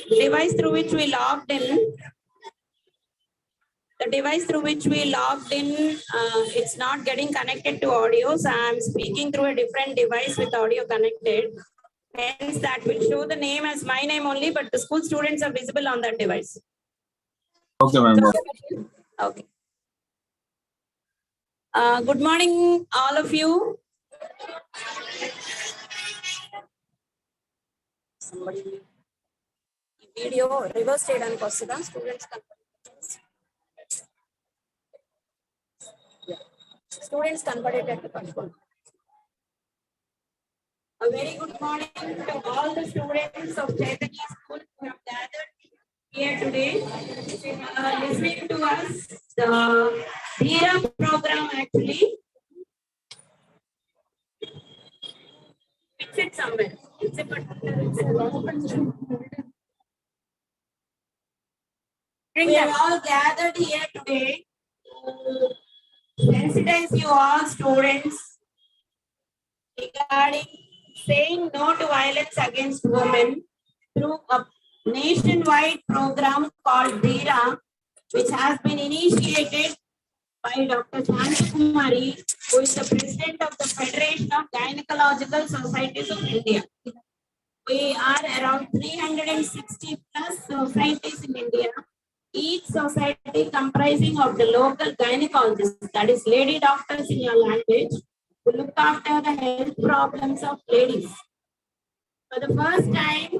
device through which we logged in, it's not getting connected to audio. So I'm speaking through a different device with audio connected. Hence, that will show the name as my name only, but the school students are visible on that device. Okay, ma'am. Okay. Good morning, all of you. Somebody video reverse చేయడానికి వస్తుందా students students కనపడేటట్టు పట్టుకోండి. A very good morning to all the students of Chaitanya School who have gathered here today, listening to us. The Dheera program actually. Fix it somewhere. We are all gathered here today to sensitize you all students regarding saying no to violence against women through a nationwide program called Dheera, which has been initiated by Dr. Kumari, who is the president of the Federation of Gynecological Societies of India. We are around 360 plus societies in India. Each society comprising of the local gynecologists, that is lady doctors in your language, who look after the health problems of ladies. For the first time,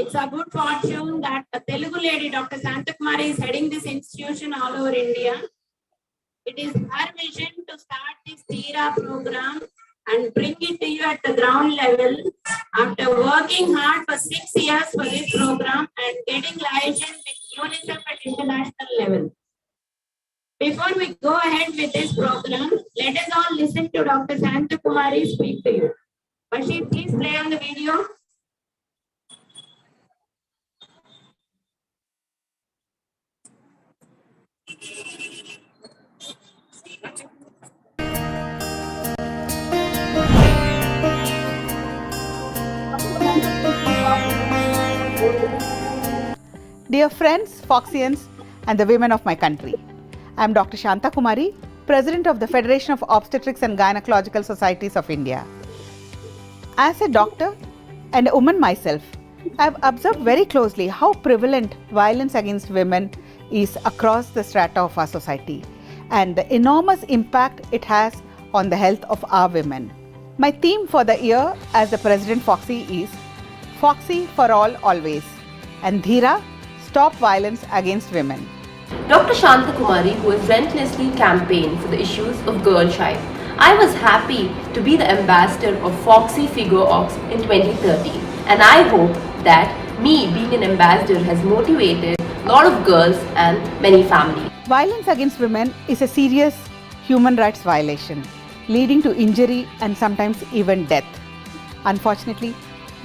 it's a good fortune that a Telugu lady, Dr. Kumari, is heading this institution all over India. It is her vision to start this Dheera program and bring it to you at the ground level after working hard for 6 years for this program and getting licensed with UNICEF at international level. Before we go ahead with this program, let us all listen to Dr. Kumari speak to you. Bashir, please play on the video. Dear friends, Foxians, and the women of my country, I am Dr. Shanta Kumari, President of the Federation of Obstetrics and Gynecological Societies of India. As a doctor and a woman myself, I have observed very closely how prevalent violence against women is across the strata of our society and the enormous impact it has on the health of our women. My theme for the year as the President Foxy is Foxy for all always, and Dheera, stop violence against women. Dr. Shanta Kumari, who has relentlessly campaigned for the issues of girl child. I was happy to be the ambassador of Foxy Figure Ox in 2013, and I hope that me being an ambassador has motivated a lot of girls and many families. Violence against women is a serious human rights violation, leading to injury and sometimes even death. Unfortunately,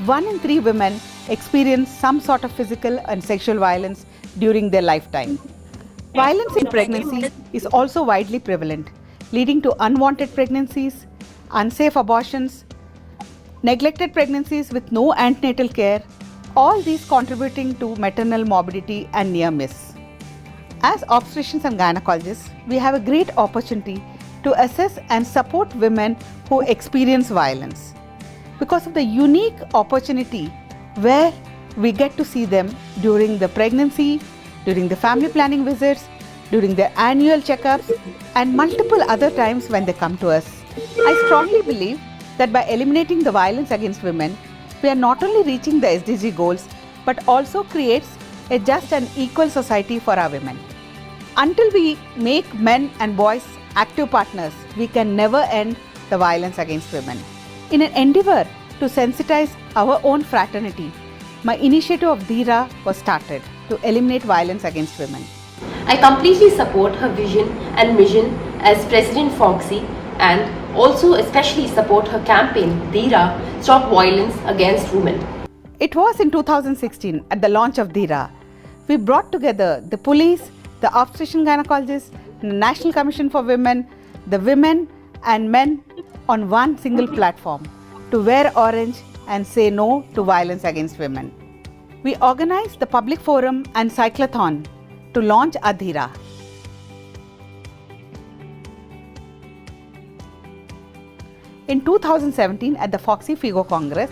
1 in 3 women experience some sort of physical and sexual violence during their lifetime. Violence in pregnancy is also widely prevalent, leading to unwanted pregnancies, unsafe abortions, neglected pregnancies with no antenatal care, all these contributing to maternal morbidity and near miss. As obstetricians and gynecologists, we have a great opportunity to assess and support women who experience violence because of the unique opportunity where we get to see them during the pregnancy, during the family planning visits, during their annual checkups, and multiple other times when they come to us. I strongly believe that by eliminating the violence against women, we are not only reaching the SDG goals, but also creates a just and equal society for our women. Until we make men and boys active partners, we can never end the violence against women. In an endeavor to sensitize our own fraternity, my initiative of Dheera was started to eliminate violence against women. I completely support her vision and mission as President Foxy, and also especially support her campaign Dheera, Stop Violence Against Women. It was in 2016 at the launch of Dheera. We brought together the police, the obstetrician gynecologists, the National Commission for Women, the women and men on one single platform to wear orange and say no to violence against women. we organized the public forum and cyclothon to launch our Dheera. In 2017 at the Foxy Figo Congress,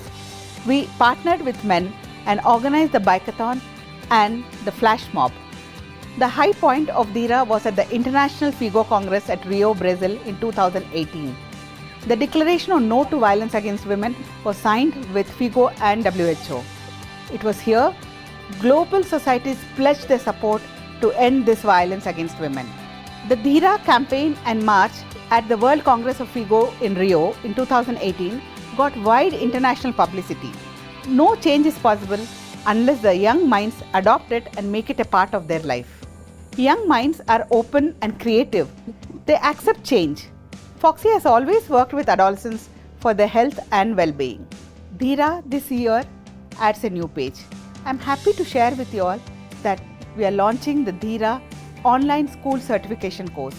we partnered with men and organized the bikeathon and the flash mob. The high point of Dheera was at the International Figo Congress at Rio, Brazil in 2018. The declaration on no to violence against women was signed with Figo and WHO. It was here global societies pledged their support to end this violence against women. The Dheera campaign and march at the World Congress of Figo in Rio in 2018 got wide international publicity. No change is possible unless the young minds adopt it and make it a part of their life. Young minds are open and creative. They accept change. Foxy has always worked with adolescents for their health and well-being. Dheera this year adds a new page. I'm happy to share with you all that we are launching the Dheera online school certification course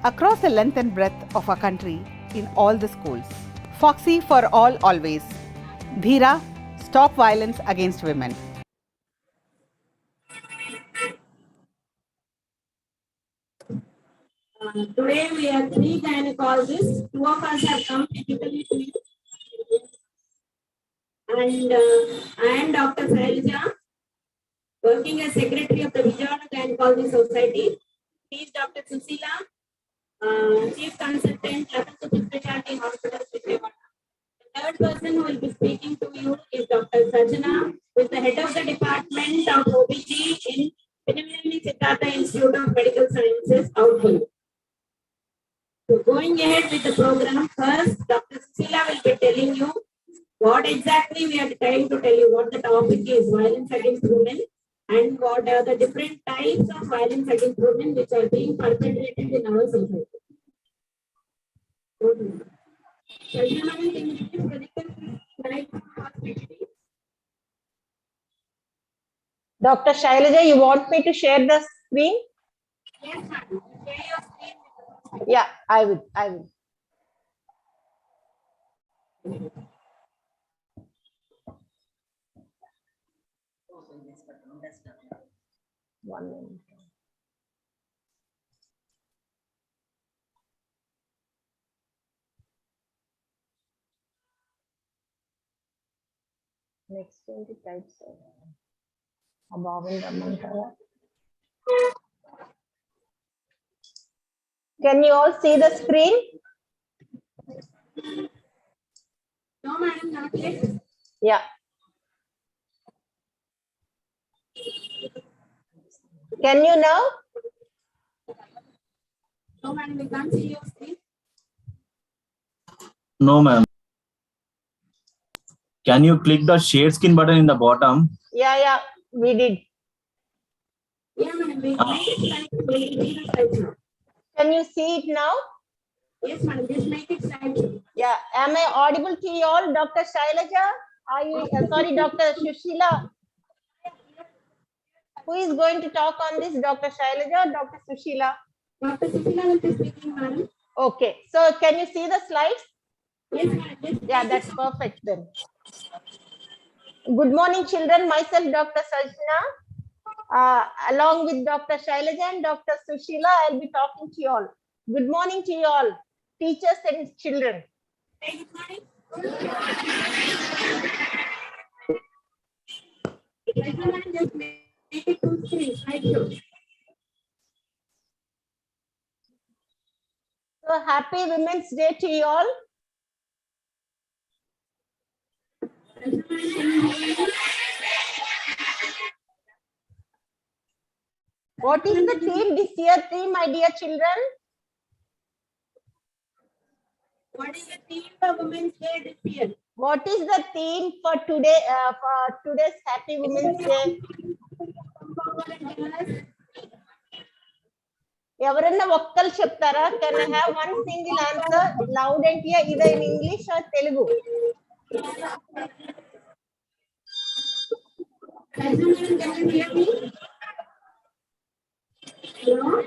across the length and breadth of our country in all the schools. Foxy for all always. Dheera, stop violence against women. Today we have 3 gynecologists. 2 of us have come physically to you. And I am Dr. Shailaja, working as secretary of the Vijayawada Gynecology Society. He is Dr. Susila, Chief Consultant, Laparoscopic Specialty Hospital, Vijayawada. The third person who will be speaking to you is Dr. Sajana, who is the head of the Department of OBG in Pinnamalli Siddhartha Institute of Medical Sciences, Outhill. So going ahead with the program, first Dr. Susila will be telling you what exactly we are trying to tell you, what the topic is, violence against women, and what are the different types of violence against women which are being perpetrated in our society. Dr. Shailaja, you want me to share the screen? Yes, ma'am. Share your screen. Yeah, I will. One minute. Next 20 types above in the mantra. Can you all see the screen? No, madam, not yet. Yeah. Can you now? No, madam, we can't see your screen. No, ma'am. Can you click the share screen button in the bottom? Yeah, we did. Yeah, madam, we make it slide. Can you see it now? Yes, madam, just make it slide. Yeah. Am I audible to you all, Dr. Shailaja? Are you, sorry, Dr. Sushila? Who is going to talk on this, Dr. Shailaja or Dr. Sushila? Dr. Sushila will be speaking, madam. Okay. So can you see the slides? Yes, madam. Yeah, that's perfect then. Good morning, children. Myself, Dr. Sajna. Along with Dr. Shailaja and Dr. Sushila, I'll be talking to you all. Good morning to you all, teachers and children. Good morning. Just make it full screen, slideshow. So happy Women's Day to you all. What is the theme this year my dear children? What is the theme for Women's Day this year? What is the theme for today? For today's Happy Women's Day? Everanna okkal cheptara? Can I have one single answer, loud and clear, either in English or Telugu? Can you hear me? Hello?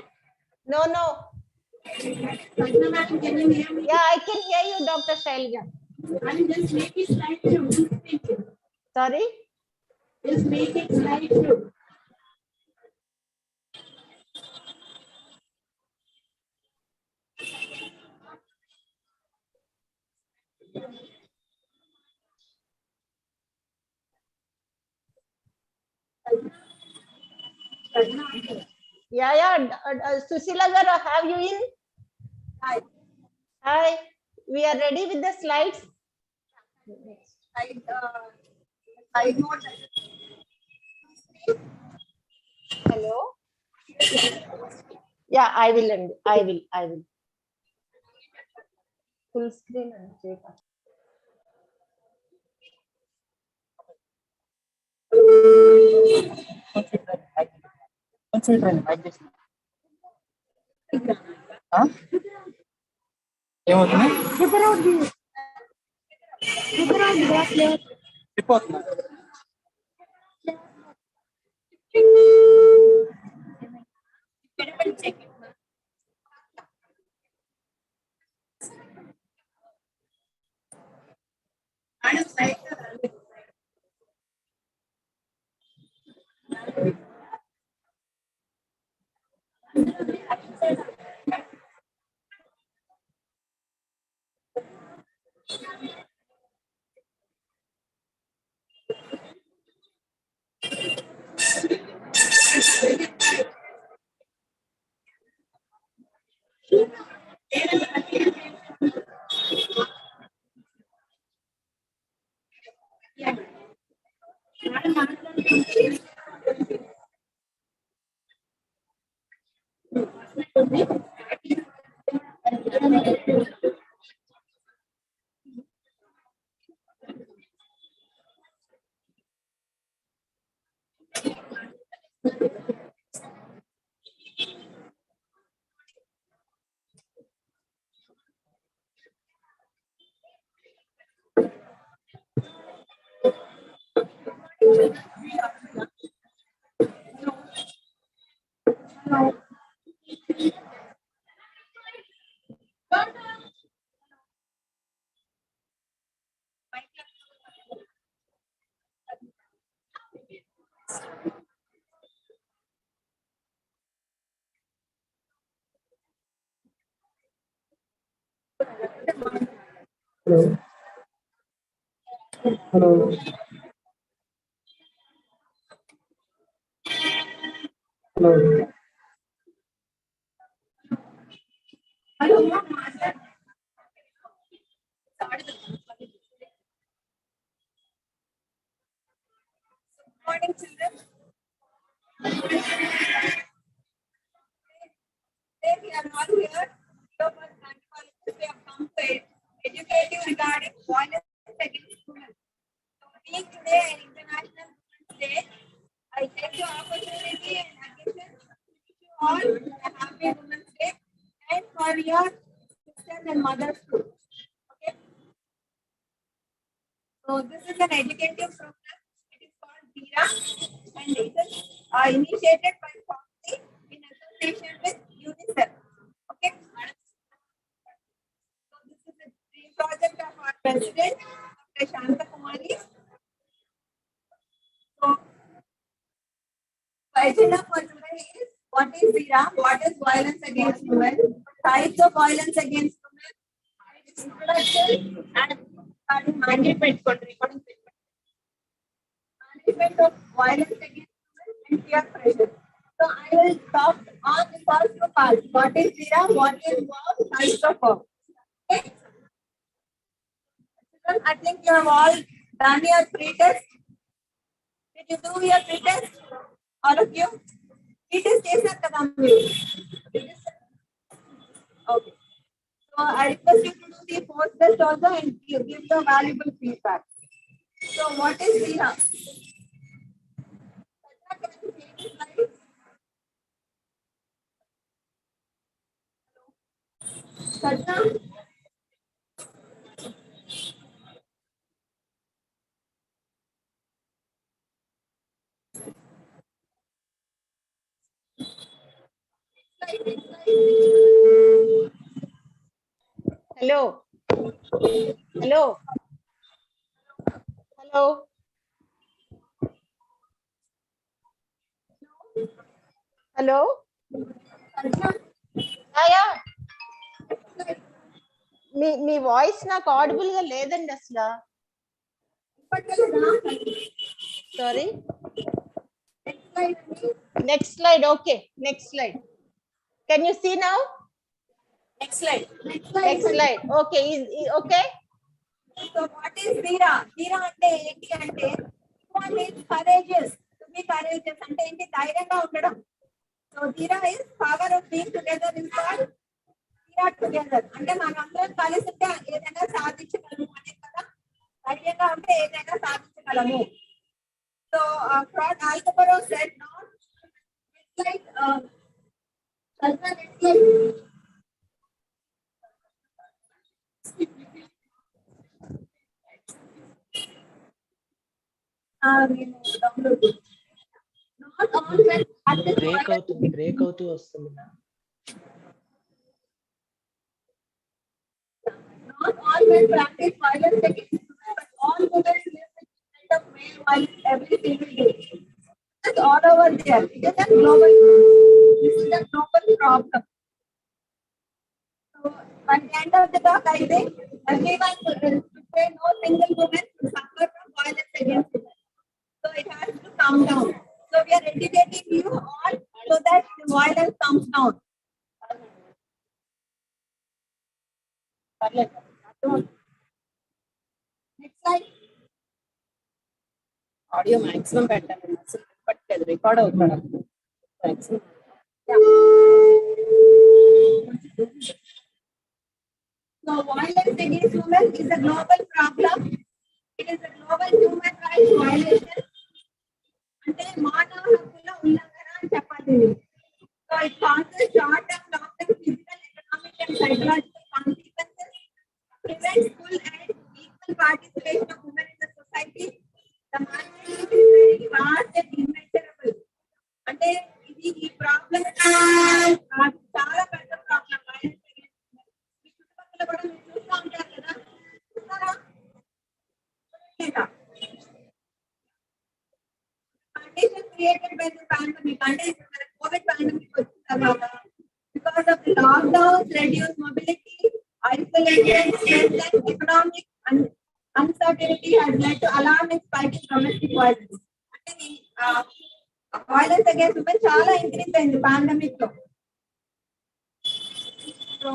No. Can you hear me? Yeah, I can hear you, Dr. Shailaja. I'm just making slideshow. Sorry? is making slideshow. Yeah. Susila Garu, have you in? Hi. Hi. We are ready with the slides. Side note. Hello. Yeah, I will. I will. Full screen and check. ఏమవుతుంది Hello. Hello. Morning, children. Today we are all here. We have come to educate you regarding violence against women. So, being today an International Women's Day, I take the opportunity and occasion to wish you all a happy Women's Day and for your sisters and mothers too. Okay. So this is an educative program. It is called Dheera and it is initiated by Foxy in association with UNICEF. Okay. So this is a dream project of our president, Dr. Shanta Kumari. So the agenda for today is what is Dheera, what is violence against women, types of violence against women, its introduction and management of violence against women and peer pressure. So I will talk on the first two parts. What is Dheera, what is work, types of work. Okay. Children, I think you have all done your pre-test. Did you do your pre-test? All of you? Pre-test చేశారు కదా మీరు? Okay. So I request you to do the post-test also and give the valuable feedback. So what is Dheera? Sadhna? Hello. Hello. Hello. Hello అయ్యా మీ voice నాకు audible గా లేదండి అసలు. Sorry, next slide. Okay, next slide. Can you see now? Next slide. Next slide. Okay, okay. So what is Dheera? Dheera అంటే ఏంటి అంటే one is courageous. To be courageous అంటే ఏంటి? ధైర్యంగా ఉండడం. So Dheera is power of being together is called Dheera together. అంటే మనందరం కలిసి ఉంటే ఏదైనా సాధించగలము అనే కదా. ధైర్యంగా ఉంటే ఏదైనా సాధించగలము. So Claude Algebra said not. It's like it's like break అవుతూ వస్తుంది ma'am. Not all men practice violence against women, but all women live with kind of male violence every single day. It's all over there. It is a global. This is a global problem. So by the end of the talk, I think everyone should say no single woman should suffer from violence against women. So it has to come down. So we are educating you all so that the violence comes down. Next slide. Audio maximum better. But record out. Maximum. Yeah. So violence against women is a global problem. It is a global human rights violation. అంటే మానవ హక్కుల ఉల్లంఘన అని చెప్పాలి. So it causes short-term, long-term physical, economic and psychological consequences. Prevents full and equal participation of women in the society. The magnitude is very vast and immeasurable. అంటే ఇది ఈ problem చాలా పెద్ద ప్రాబ్లం. మీ చుట్టుపక్కల కూడా మీరు చూస్తూ ఉంటారు కదా, చూస్తారా? Condition created by the pandemic, అంటే COVID pandemic వచ్చిన తర్వాత because of the lockdowns, reduced mobility, isolation, stress and economic uncertainty has led to alarming spike in domestic violence. అంటే violence against women చాలా ఇంక్రీజ్ అయింది పాండమిక్ లో. So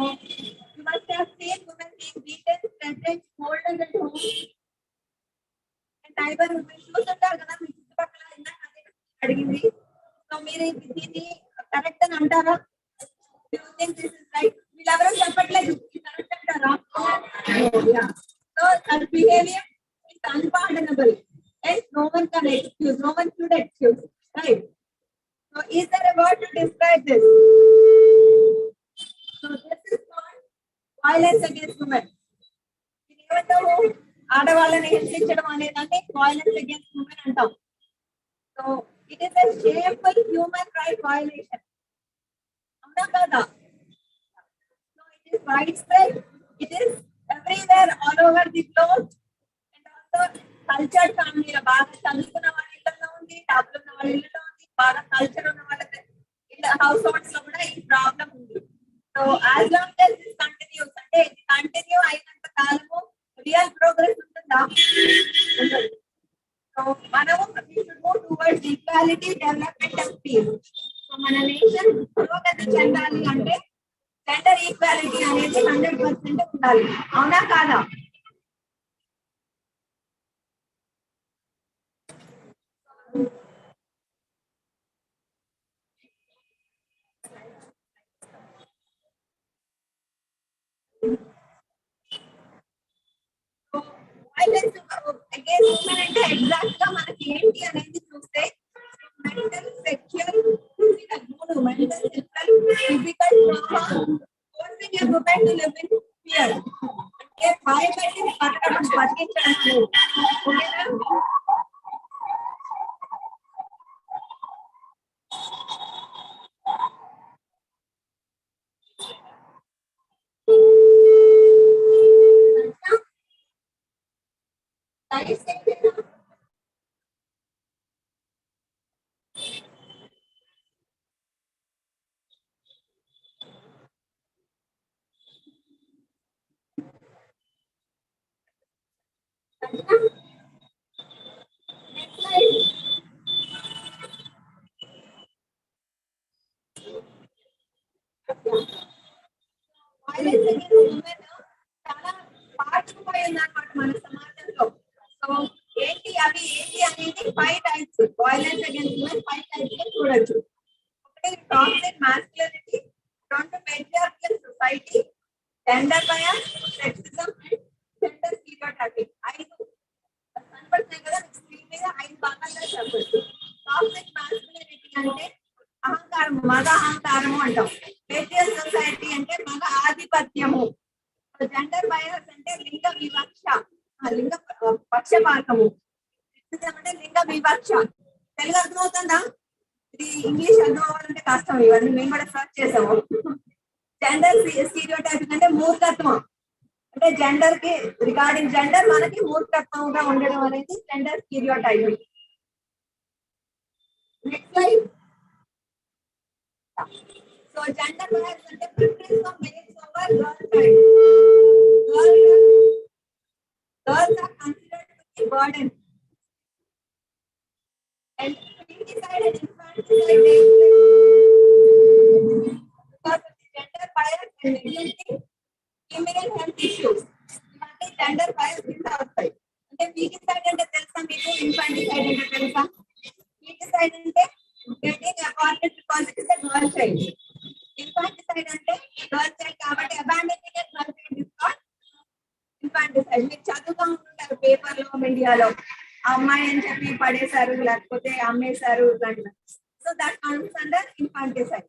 you must have seen women being beaten, threatened, scolded at home. And neighbor women చూస్తుంటారు కదా మీ చుట్టుపక్కల. ఇందాక అదే అడిగింది. సో మీరు దీన్ని కరెక్ట్ అని అంటారా? వీళ్ళెవరూ చెప్పట్లేదు కరెక్ట్ అంటారా? So that behavior is unpardonable and no one can excuse, no one should excuse, right? So is there a word to describe this? So this is called violence against women. ఏమంటావు? ఆడవాళ్ళని హింసించడం అనేదాన్ని violence against women అంటాం. So it is a shameful human right violation. అవునా కదా? So it is widespread. It is everywhere, all over the globe. And also cultured family, బాగా చదువుకున్న వాళ్ళ ఇళ్ళలో ఉంది, డబ్బులు ఉన్న వాళ్ళ ఇళ్ళలో ఉంది, బాగా కల్చర్ ఉన్న వాళ్ళ హౌస్ హోల్డ్స్ లో కూడా ఈ ప్రాబ్లం ఉంది. So as long as this continues, అంటే ఇది కంటిన్యూ అయినంత కాలము రియల్ ప్రోగ్రెస్ ఉంటుందా? సో మనము we should move towards equality, development and peace. So మన నేషన్ పురోగతి చెందాలి అంటే జెండర్ ఈక్వాలిటీ అనేది 100% ఉండాలి. అవునా కాదా? Violence against women అంటే ఎగ్జాక్ట్ గా మనకి ఏంటి అనేది చూస్తే మెంటల్, సెక్షువల్, ఫిజికల్, మూడు mental, sexual, physical trauma, forcing a women to live in fear. అంటే భయపెట్టి బతికించడం. ఓకేనా? Violence against women చాలా పార్టిపోయింది అన్నమాట మన సమాజంలో. సో ఏంటి అనేది 5 types. Violence against women 5 types చూడొచ్చు. ఒకటి టాక్సిక్ మాస్కులినిటీ, రెండు matriarchal society, gender bias, sexism and gender stereotyping. 5 కనపడుతున్నాయి కదా మీకు స్క్రీన్ మీద. 5 భాగాలుగా చెప్పచ్చు. టాక్సిక్ మాస్కులినిటీ అంటే అహంకారం, మగ అహంకారము అంటాం. మెట్రియల్ సొసైటీ అంటే మగ ఆధిపత్యము. జెండర్ బయాస్ అంటే లింగ వివక్ష, లింగ పక్షపాతము. అంటే లింగ వివక్ష. తెలుగు అర్థమవుతుందా? ఇది ఇంగ్లీష్ అర్థం అవ్వాలంటే కష్టం. ఇవన్నీ మేము కూడా సర్చ్ చేసాము. జెండర్ స్టీరియోటైపింగ్ అంటే మూర్ఖత్వం. అంటే జెండర్ కి రిగార్డింగ్ జెండర్ మనకి మూర్ఖత్వంగా ఉండడం అనేది gender stereotyping. Next slide. So gender bias అంటే preference of males over girls child. Girls are considered to be burden. And pre-decided infanticide takes place because of the gender bias and neglecting female health issues. ఇవన్నీ gender bias కింద వస్తాయి. అంటే pre-decide అంటే తెలుసా మీకు? Infanticide అంటే తెలుసా? pre-decide అంటే getting aborted because it is a girl child. Infanticide అంటే girl child కాబట్టి abandoning a girl child is not infanticide. మీరు చదువుగా ఉంటారు పేపర్ లో, మీడియాలో అమ్మాయి అని చెప్పి పడేశారు, లేకపోతే అమ్మేశారు ఇట్లాంటి. So that comes under infanticide.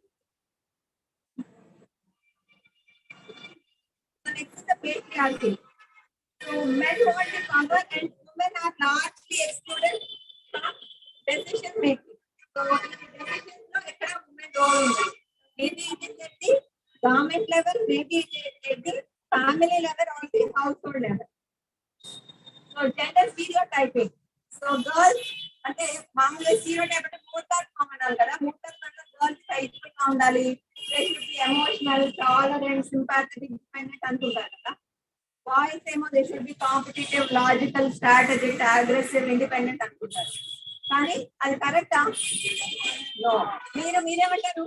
So next is the patriarchy. So men hold the power and women are largely excluded from decision making. So decisions లో ఎక్కడ women role ఉంది? Maybe it is at the government level, maybe it is at the family level or the household level. So gender stereotyping. So girls అంటే మామూలుగా stereotype అంటే మూర్ఖత్వం అనాలి కదా. మూర్ఖత్వంలో girls cycle గా ఉండాలి, ఎమోషనల్, టాలరెంట్, సింపాథెటిక్, డిపెండెంట్ అనుకుంటారు కదా. బాయ్స్ ఏమో they should be competitive, logical, strategic, aggressive, independent అనుకుంటారు. కానీ అది కరెక్టా? నో. మీరేమంటారు?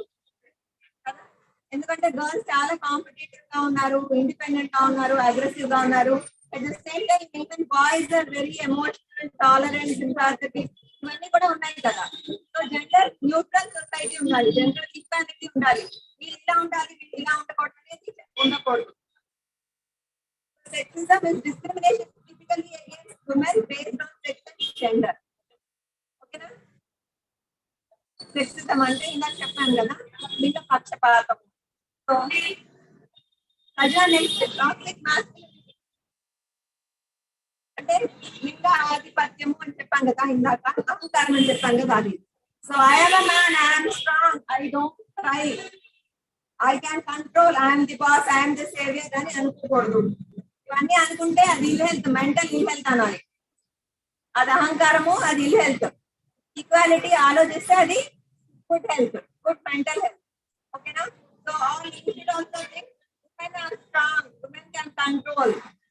ఎందుకంటే గర్ల్స్ చాలా కాంపిటేటివ్ గా ఉన్నారు, ఇండిపెండెంట్ గా ఉన్నారు, అగ్రెసివ్ గా ఉన్నారు. At the same time even boys are very emotional, tolerant, sympathetic, ఇవన్నీ కూడా ఉన్నాయి కదా. So gender neutral society gender, జెండర్ ఈక్వాలిటీ ఉండాలి. వీళ్ళు ఇలా ఉండాలి, వీళ్ళు ఇలా ఉండకూడదు అనేది ఉండకూడదు. Sexism is discrimination typically against women based on sex and gender. ఓకేనా? సెక్సిజం అంటే ఇందాక చెప్పాను కదా, లింగ పక్షపాతం. సో నెక్స్ట్ టాక్సిక్ మాస్కులినిటీ అంటే లింగ ఆధిపత్యము అని చెప్పాను కదా ఇందాక, అహంకారం అని చెప్పాను కదా అది. So I am a man, I am strong, I don't try, I can control, I am the boss, I am the saviour అని అనుకోకూడదు. ఇవన్నీ అనుకుంటే అది ill health, mental ill health అనాలి. అది అహంకారము, అది ఇల్ హెల్త్. ఈక్వాలిటీ ఆలోచిస్తే అది good health, good mental health. ఓకేనా? So all you should also think women are strong, women can control,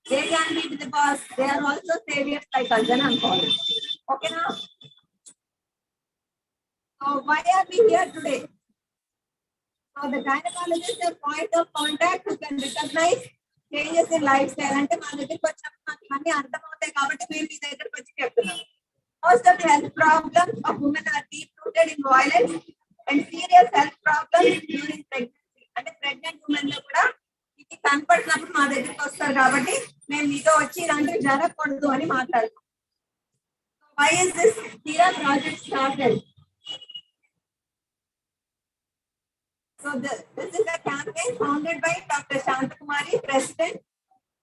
they can be the boss, they are also saviors like us అని అనుకోవాలి. ఓకేనా? So why are we here today? So the gynecologist is a point of contact who can recognize changes in lifestyle. అంటే మా దగ్గరికి వచ్చినప్పుడు మాకు ఇవన్నీ అర్థమవుతాయి కాబట్టి మేము మీ దగ్గరికి వచ్చి చెప్తున్నాం. Most of the health problems of women are deep-rooted in violence and serious health problems during pregnancy. అంటే ప్రెగ్నెంట్ ఉమెన్ లో కూడా ఇది కనపడినప్పుడు మా దగ్గరికి వస్తారు కాబట్టి మేము మీతో వచ్చి ఇలాంటివి జరగకూడదు అని మాట్లాడతాం. Why is this Dheera project started? So this is a campaign founded by Dr. Shantakumari, President,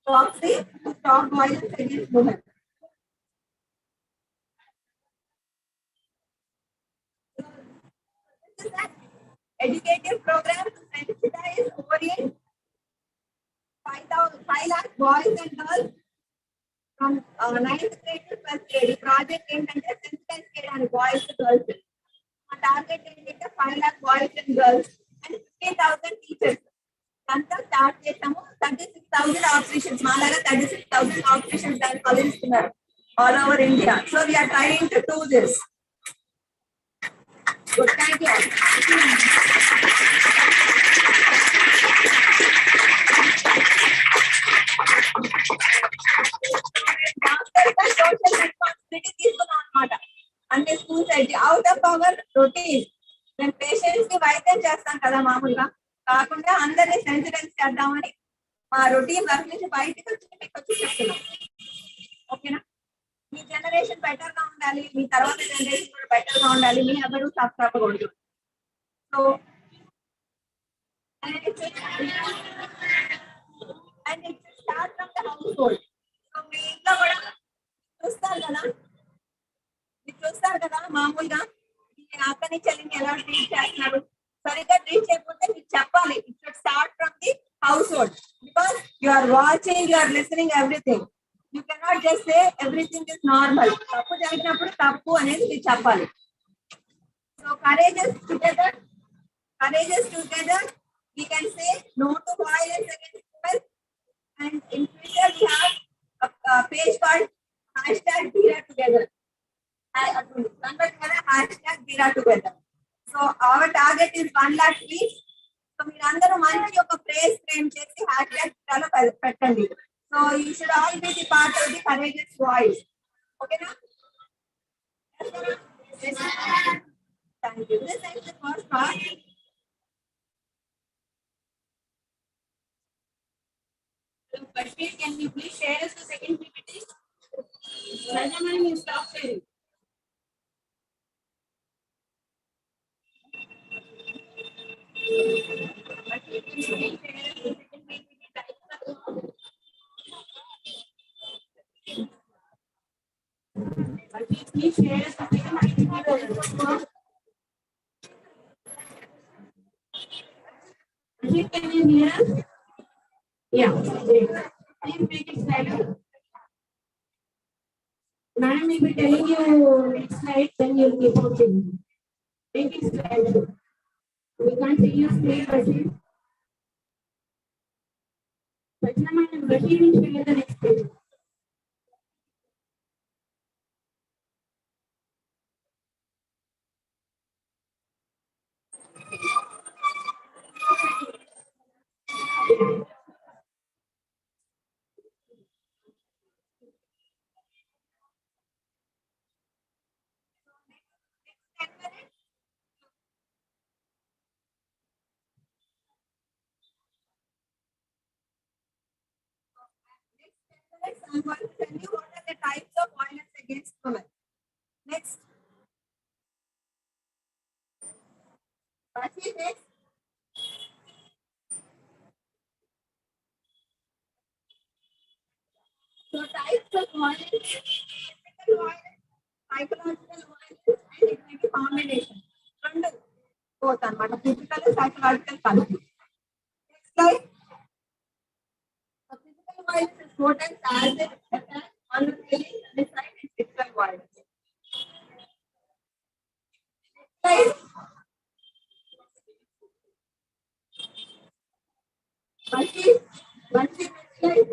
Foxy, to stop violence against women. This is an educative program to sensitize, orient 5 lakh boys and girls from 9th grade to 12th grade. Project ఏంటంటే sensitize చేయడానికి boys girls. మా target ఏంటంటే 5 lakh boys and girls and 15,000 teachers. అంతా start చేసాము. 36,000 operations, మాలాగా 36,000 operations కలిగిస్తున్నారు all over India. So we are trying to do this. Good, thank you. out of our routine. When patients కి వైద్యం చేస్తాం కదా మామూలుగా కాకుండా అందరినీ సెన్సిటైజ్ చేద్దామని మా రొటీన్ వర్క్ నుంచి బయటకు వచ్చి మీకు వచ్చి చెప్తున్నాం. ఓకేనా? మీ జనరేషన్ బెటర్ గా ఉండాలి, మీ తర్వాత జనరేషన్ కూడా బెటర్ గా ఉండాలి, మీ ఎవరు తప్పకూడదు. So and it start from the household. So మీ ఇంట్లో కూడా చూస్తారు కదా మామూలుగా అక్కడి చెల్లిని ఎలా ట్రీట్ చేస్తున్నారు, సరిగ్గా ట్రీట్ చేయకపోతే మీకు చెప్పాలి. It should start from the house hold because you are watching, you are listening everything. You cannot just say everything is normal. తప్పు జరిగినప్పుడు తప్పు అనేది మీరు చెప్పాలి. So courageous together we can say no to violence against women. And in Twitter we have a page called #Dheera together. #Dheera together. So our target is 1 lakh tweets. So మీరందరూ మంచి ఒక praise frame చేసి #Dheera లో పెట్టండి. So you should all be the part of the courageous voice. Okay na? Yes, thank you. This is the first part. Bashir, can you please share us the second PPT? Madam, you stop sharing. Bashir, can you please share us the second PPT? Bashir, please share us the second PPT. Bashir, can you hear us? Yeah, great. Please make it slide. Madam will be telling you next slide, then you'll keep on changing. Make it slide. We can't see your screen, Bashir. Bashir, madam, Bashir will share the next page. Next, I'm going to tell you what are the types of violence against women. Next. Bashir, next. So types of violence, physical violence, psychological violence, and it may be combination. Both are physical and psychological conflict. Next slide. So physical violence is four times as an attack on the feeling and the side is sexual violence. Next slide. Bashir, next slide.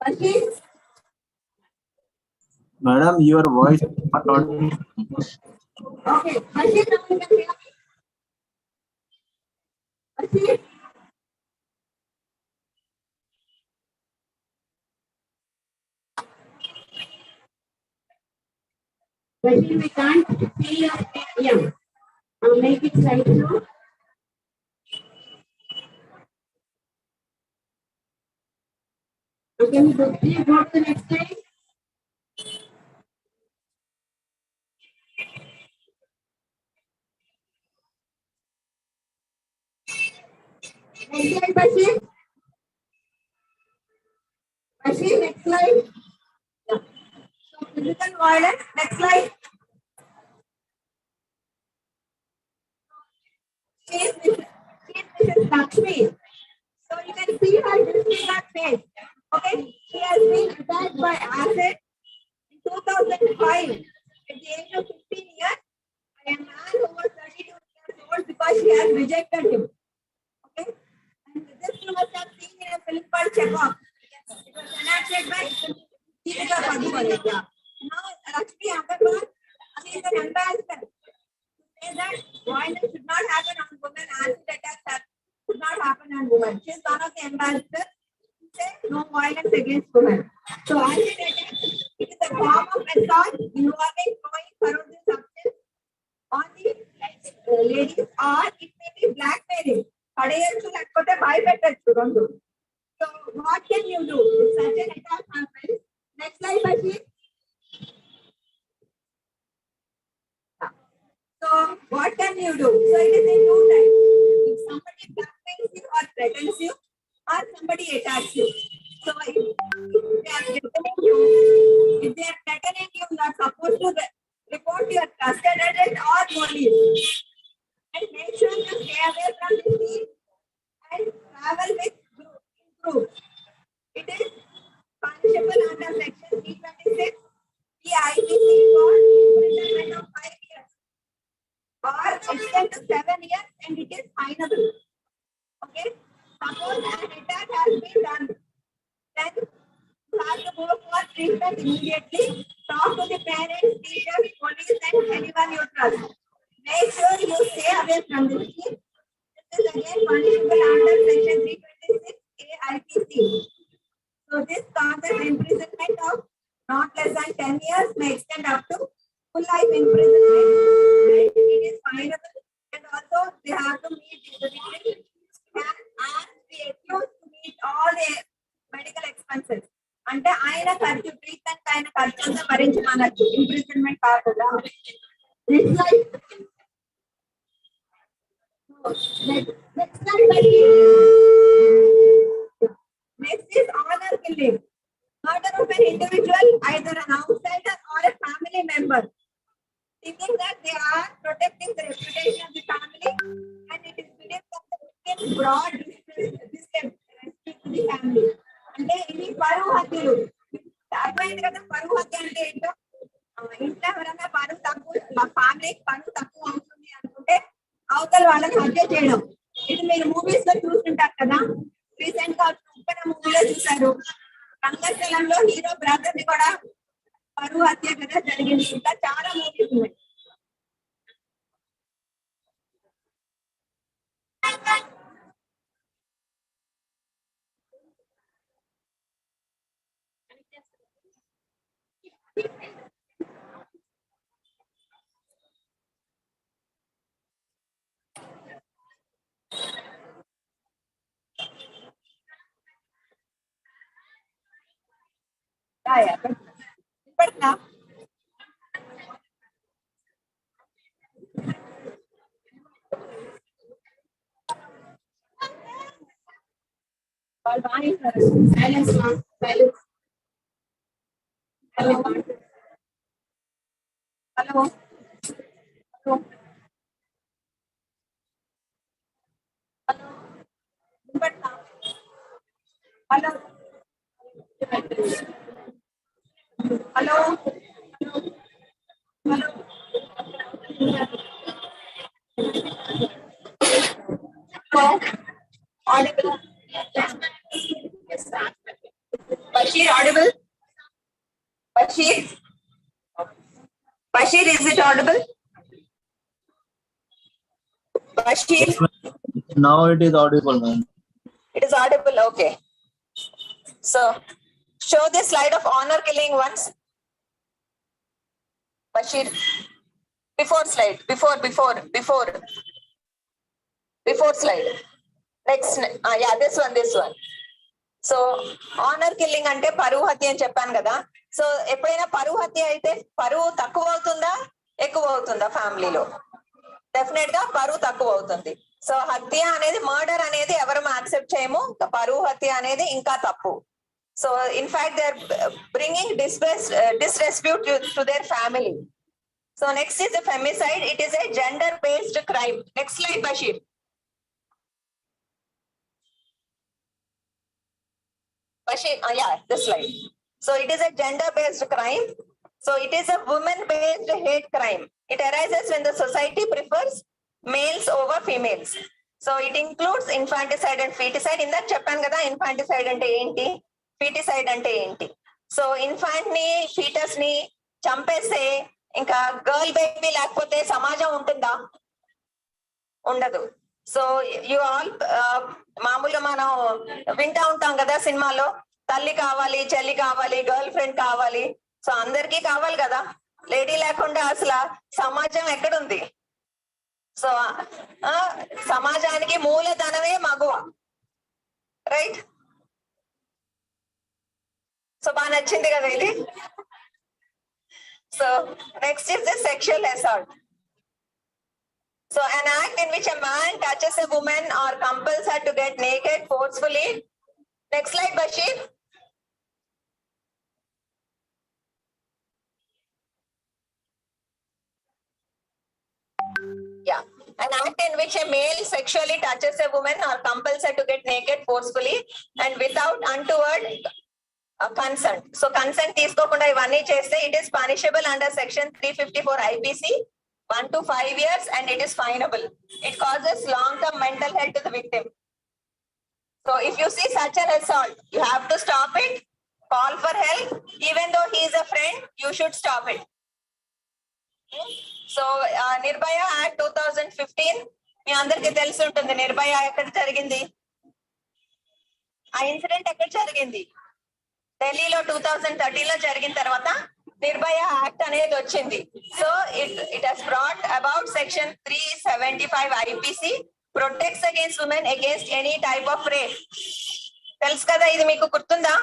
Bashir. Madam, your voice is not audible. Okay, Bashir, now you can hear me. Bashir. Bashir, we can't see your yeah. I'll make it right now. Okay, please go to the next slide. Next slide, Bashir. Bashir, next slide. Yeah. So physical violence. Next slide. She is Mrs. Lakshmi. So you can see her disfigured face. Okay, she has been attacked by acid in 2005 at the age of 15 years by a man who was 32 years old because she has rejected him. Okay, and this you must have seen in a film called Chekhov. It was enacted by Dheera. Now Lakshmi Agarwal, she is an ambassador. Say that violence should not happen on women, acid attacks should not happen on women. She is one of the ambassadors. no violence against women. So acid attack, it is a form of assault involving throwing corrosive substance on the ladies, or it may be blackmailing. పడేయచ్చు లేకపోతే భయపెట్టచ్చు రెండు. So what can you do if such an attack happens? Next slide, Bashir. So what can you do? So it is a new type. If somebody blackmails you or threatens you, or somebody attacks you. So if they are threatening you, you are supposed to report your trusted agent or police. And make sure you stay away from the scene and travel with groups. It is punishable under section 326 PIPC for imprisonment of 5 years or extend to 7 years, and it is finable. Okay? Suppose an attack has been done, then you have to go for treatment immediately. Talk to the parents, teachers, police, and anyone you trust. Make sure you stay away from the scene. This is again punishable under section 326 AIPC. So this causes imprisonment of not less than 10 years, may extend up to full life imprisonment. And it is finable, and also they have to meet the victim and ask the accused to meet all the medical expenses. అంటే ఆయన ఖర్చు treatment ఆయన ఖర్చు అంతా భరించమనొచ్చు, imprisonment కాదు కదా. Next slide. Next slide. Next is honor killing. Murder of an individual, either an outsider or a family member, thinking that they are protecting the reputation of the family, and it is believed that the victim brought respect to the family. అంటే ఇది పరువు హత్యలు. అర్థమైంది కదా పరువు హత్య అంటే ఏంటో. ఇంట్లో ఎవరైనా పరువు తక్కువ, మా ఫ్యామిలీకి పరువు తక్కువ అవుతుంది అనుకుంటే అవతల వాళ్ళని హత్య చేయడం. ఇది మీరు మూవీస్ లో చూస్తుంటారు కదా. రీసెంట్ గా ఉప్పెన మూవీలో చూసారు. రంగస్థలంలో హీరో బ్రదర్ ని కూడా పరువు హత్య కదా జరిగింది. ఇంకా చాలా మూవీస్ ఉన్నాయి. ఇప్పటికా వాళ్ళు బాగా silence silence. Hello hello hello ఇప్పటికా hello hello hello audible. Bashir, audible? Bashir? Bashir, is it audible? Bashir? Now it is audible, ma'am. It is audible, okay. So, show the slide of honor killing once. Bashir, before slide, before slide. Next, yeah, this one. So, honor killing ante paruvu hatya అని చెప్పాను కదా. So ఎప్పుడైనా పరువు హత్య అయితే పరువు తక్కువ అవుతుందా ఎక్కువ అవుతుందా ఫ్యామిలీలో? డెఫినెట్ గా పరువు తక్కువ అవుతుంది. సో హత్య అనేది, మర్డర్ అనేది ఎవరు యాక్సెప్ట్ చేయము. పరువు హత్య అనేది ఇంకా తప్పు. So in fact they are bringing disrepute to their family. So next is the femicide. It is a gender based crime. Next slide, Bashir. Bashir, yeah, this slide. So it is a gender based crime. So it is a woman based hate crime. It arises when the society prefers males over females. So it includes infanticide and feticide. In that చెప్పాను కదా infanticide అంటే ఏంటి, feticide అంటే ఏంటి. So infant ని, foetus ని చంపేస్తే ఇంకా గర్ల్ బేబీ లేకపోతే సమాజం ఉంటుందా? ఉండదు. సో యు ఆల్ మామూలుగా మనం వింటా ఉంటాం కదా సినిమాలో, తల్లి కావాలి, చెల్లి కావాలి, గర్ల్ ఫ్రెండ్ కావాలి. సో అందరికీ కావాలి కదా, లేడీ లేకుండా అసలు సమాజం ఎక్కడుంది? సో సమాజానికి మూలధనమే మగువ, రైట్? సో బాగా నచ్చింది కదా ఇది. So next is the sexual assault. So an act in which a man touches a woman or compels her to get naked forcefully. Next slide, Bashir. Yeah. An act in which a male sexually touches a woman or compels her to get naked forcefully and without untoward consent. So consent తీసుకోకుండా ఇవన్నీ చేస్తే it is punishable under section 354 IPC, 1 to 5 years, and it is finable. It causes long-term mental health to the victim. So if you see such an assault, you have to stop it, call for help. Even though he is a friend, you should stop it. So Nirbhaya Act 2015, మీ అందరికీ తెలిసి ఉంటుంది నిర్భయ ఎక్కడ జరిగింది, ఆ incident ఎక్కడ జరిగింది? ఢిల్లీలో 2013 లో జరిగిన తర్వాత నిర్భయ యాక్ట్ అనేది వచ్చింది. So it has brought about section 375 IPC, protects against women against any type of rape. తెలుసు కదా, ఇది మీకు గుర్తుందా?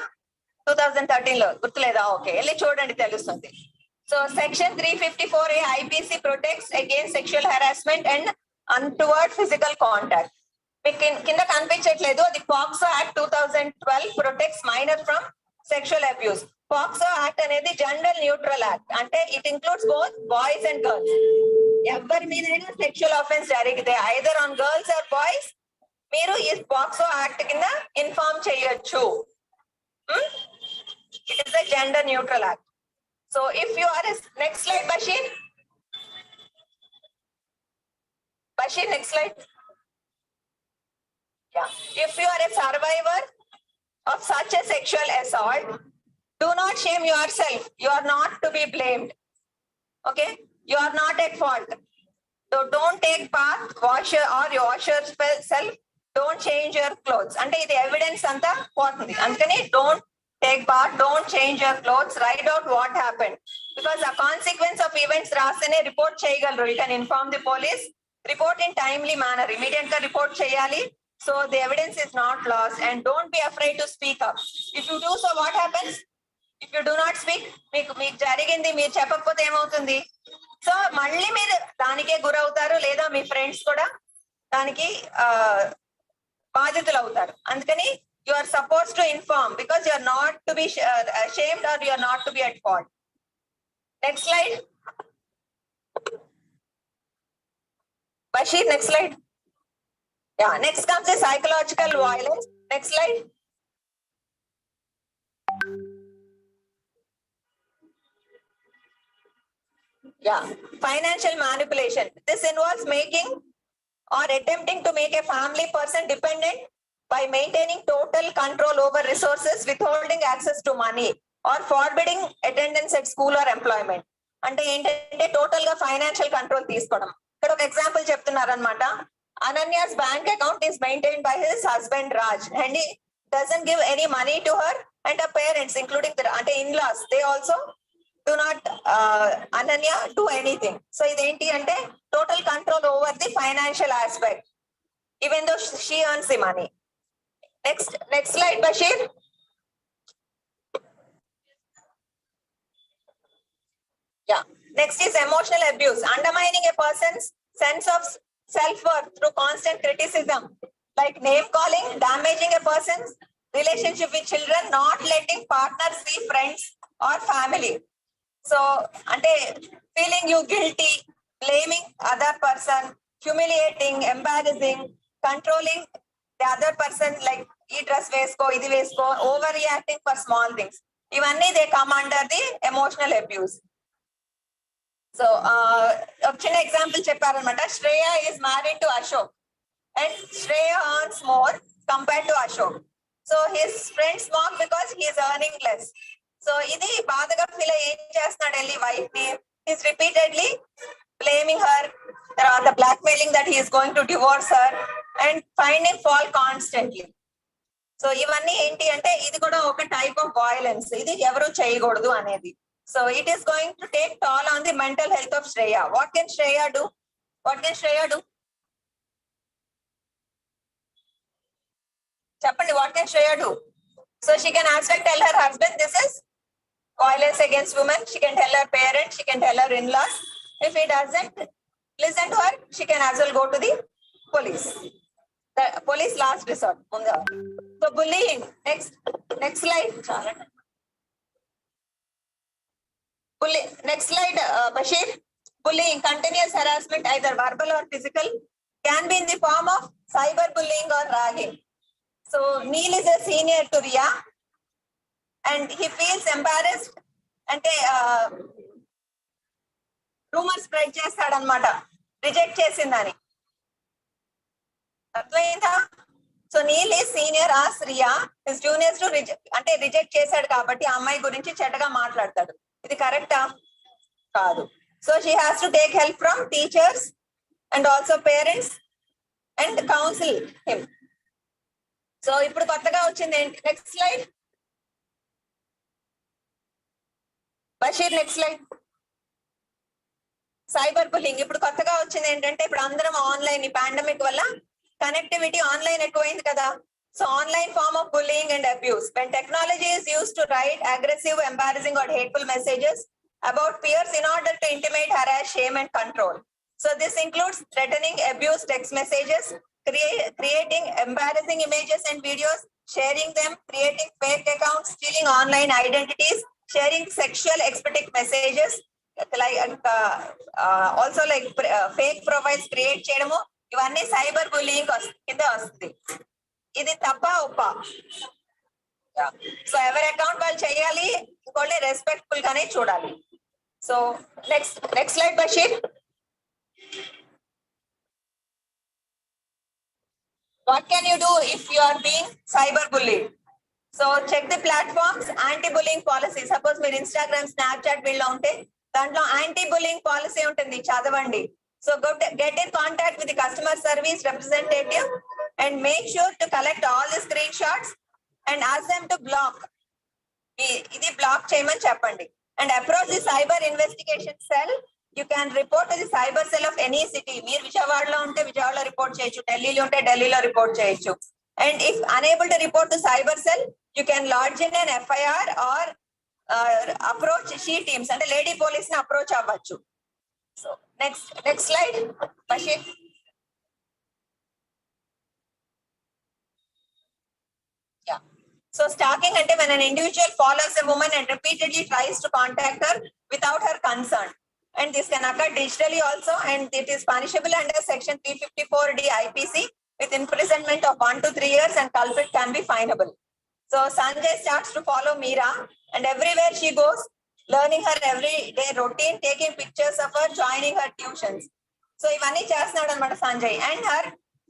2013 లో గుర్తులేదా? ఓకే, వెళ్ళి చూడండి, తెలుస్తుంది. So section 354A IPC protects against sexual harassment and untoward physical contact. మీకు కింద కనిపించట్లేదు, అది POCSO act 2012 protects minor from sexual abuse. POCSO act అనేది జెండర్ న్యూట్రల్ యాక్ట్, అంటే it includes both boys and girls. ఎవరి మీదైనా సెక్షువల్ ఆఫెన్స్ జరిగితే either on girls or boys, మీరు ఈ పాక్సో యాక్ట్ కింద ఇన్ఫార్మ్ చేయొచ్చు. It is the gender neutral act. So if you are next slide Basheer. Basheer next slide. If you are a survivor of such a sexual assault, do not shame yourself. You are not to be blamed. Okay? You are not at fault. So don't take bath, wash yourself. Don't change your clothes. Ante idi evidence anta potundi. Andukani don't take bath, don't change your clothes. Write out what happened. Because the consequence of events rasane report cheyagalaru. You can inform the police. Report in timely manner. Immediate ga report cheyali. So the evidence is not lost, and don't be afraid to speak up. If you do so, what happens? If you do not speak, మీకు జరిగింది మీరు చెప్పకపోతే ఏమవుతుంది? So మళ్ళీ మీరు దానికే గురవుతారు, లేదా మీ ఫ్రెండ్స్ కూడా దానికి బాధితులు అవుతారు. అందుకని you are supposed to inform, because you are not to be ashamed or you are not to be at fault. Next slide. Bashir, next slide. Yeah, next comes the psychological violence. Next slide. Yeah, financial manipulation. This involves making or attempting to make a family person dependent by maintaining total control over resources, withholding access to money, or forbidding attendance at school or employment. అంటే ఏంటంటే total గా financial control తీసుకోవడం. ఇక్కడ ఒక example చెప్తున్నారు అనమాట. Ananya's bank account is maintained by his husband Raj, and he doesn't give any money to her and her parents, including the in-laws. They also do not Ananya do anything. So identi ante total control over the financial aspect, even though she earns the money. Next slide, Bashir. Yeah. Next is emotional abuse, undermining a person's sense of self-worth through constant criticism, like name calling, damaging a person's relationship with children, not letting partners see friends or family. So, ante feeling you guilty, blaming other person, humiliating, embarrassing, controlling the other person, like ee dress vesko, idi vesko, overreacting for small things. Ivanni they come under the emotional abuse. So, ఒక చిన్న example చెప్పారనమాట. Shreya is married to Ashok, and Shreya earns more compared to Ashok. So his friends mock because he is earning less. So ఇది బాధగా feel అయ్యి ఏం చేస్తున్నాడు వెళ్ళి wife ని, he's repeatedly blaming her, తర్వాత blackmailing that he is going to divorce her and finding fault constantly. So ఇవన్నీ ఏంటి అంటే ఇది కూడా ఒక టైప్ ఆఫ్ వయలెన్స్, ఇది ఎవరు చేయకూడదు అనేది. So it is going to take toll on the mental health of Shreya. What can Shreya do? చెప్పండి, what can Shreya do? So she can as well tell her husband this is violence against women. She can tell her parents, she can tell her in-laws. If he doesn't listen to her, she can as well go to the police. The police last resort. So bullying. Next slide. Next slide, Bashir. Bullying, continuous harassment, either verbal or physical, can be in the form of cyberbullying or ragging. So Neil is a senior to Ria, and he feels embarrassed. అంటే rumour spread చేస్తాడనమాట, reject చేసిందని. అర్థమైందా? So Neel ఈ senior ఆ Shriya his juniors to అంటే reject చేశాడు కాబట్టి ఆ అమ్మాయి గురించి చెడ్డగా మాట్లాడతాడు. ఇది కరెక్టా? కాదు. So she has to take help from teachers and also parents and council him. So ఇప్పుడు కొత్తగా వచ్చింది ఏంటి? Next slide Basheer. Next slide. Cyber bullying ఇప్పుడు కొత్తగా వచ్చింది ఏంటంటే ఇప్పుడు అందరం ఆన్లైన్, ఈ పాండమిక్ వల్ల కనెక్టివిటీ ఆన్లైన్ ఎక్కువైంది కదా. So online form of bullying and abuse. When technology is used to write aggressive, embarrassing or hateful messages about peers in order to intimidate, harass, shame and control. So this includes threatening, abuse, text messages, creating embarrassing images and videos, sharing them, creating fake accounts, stealing online identities, sharing sexual explicit messages, like also like fake profiles create చేయడము, ఇవన్నీ cyber bullying కింద వస్తుంది. ఇది తప్ప ఒప్ప? So ఎవరి account వాళ్ళు చేయాలి, ఇంకోటి రెస్పెక్ట్ఫుల్ గానే చూడాలి. So next slide Basheer. What can you do if you are being cyber bullied? So check the platforms anti-bullying policy. Suppose మీరు Instagram, Snapchat వీళ్ళలో ఉంటే దాంట్లో anti-bullying policy ఉంటుంది, చదవండి. So get in contact with the customer service representative and make sure to collect all the screenshots and ask them to block. ఇది black చేయమని చెప్పండి. And approach the cyber investigation cell. You can report to the cyber cell of any city. మీరు విజయవాడలో ఉంటే విజయవాడలో report చేయొచ్చు, ఢిల్లీలో ఉంటే ఢిల్లీలో రిపోర్ట్ చేయొచ్చు. And if unable to report to cyber cell, you can lodge in an FIR or approach she teams అంటే లేడీ పోలీస్ ని అప్రోచ్ అవ్వచ్చు. So next slide Basheer. Yeah. So stalking ante when an individual follows a woman and repeatedly tries to contact her without her consent, and this can occur digitally also, and it is punishable under section 354D IPC with imprisonment of 1 to 3 years, and culprit can be finable. So Sanjay starts to follow Meera, and everywhere she goes, learning her everyday routine, taking pictures of her, joining her tuitions. So ivanni chestnadu anamata Sanjay, and her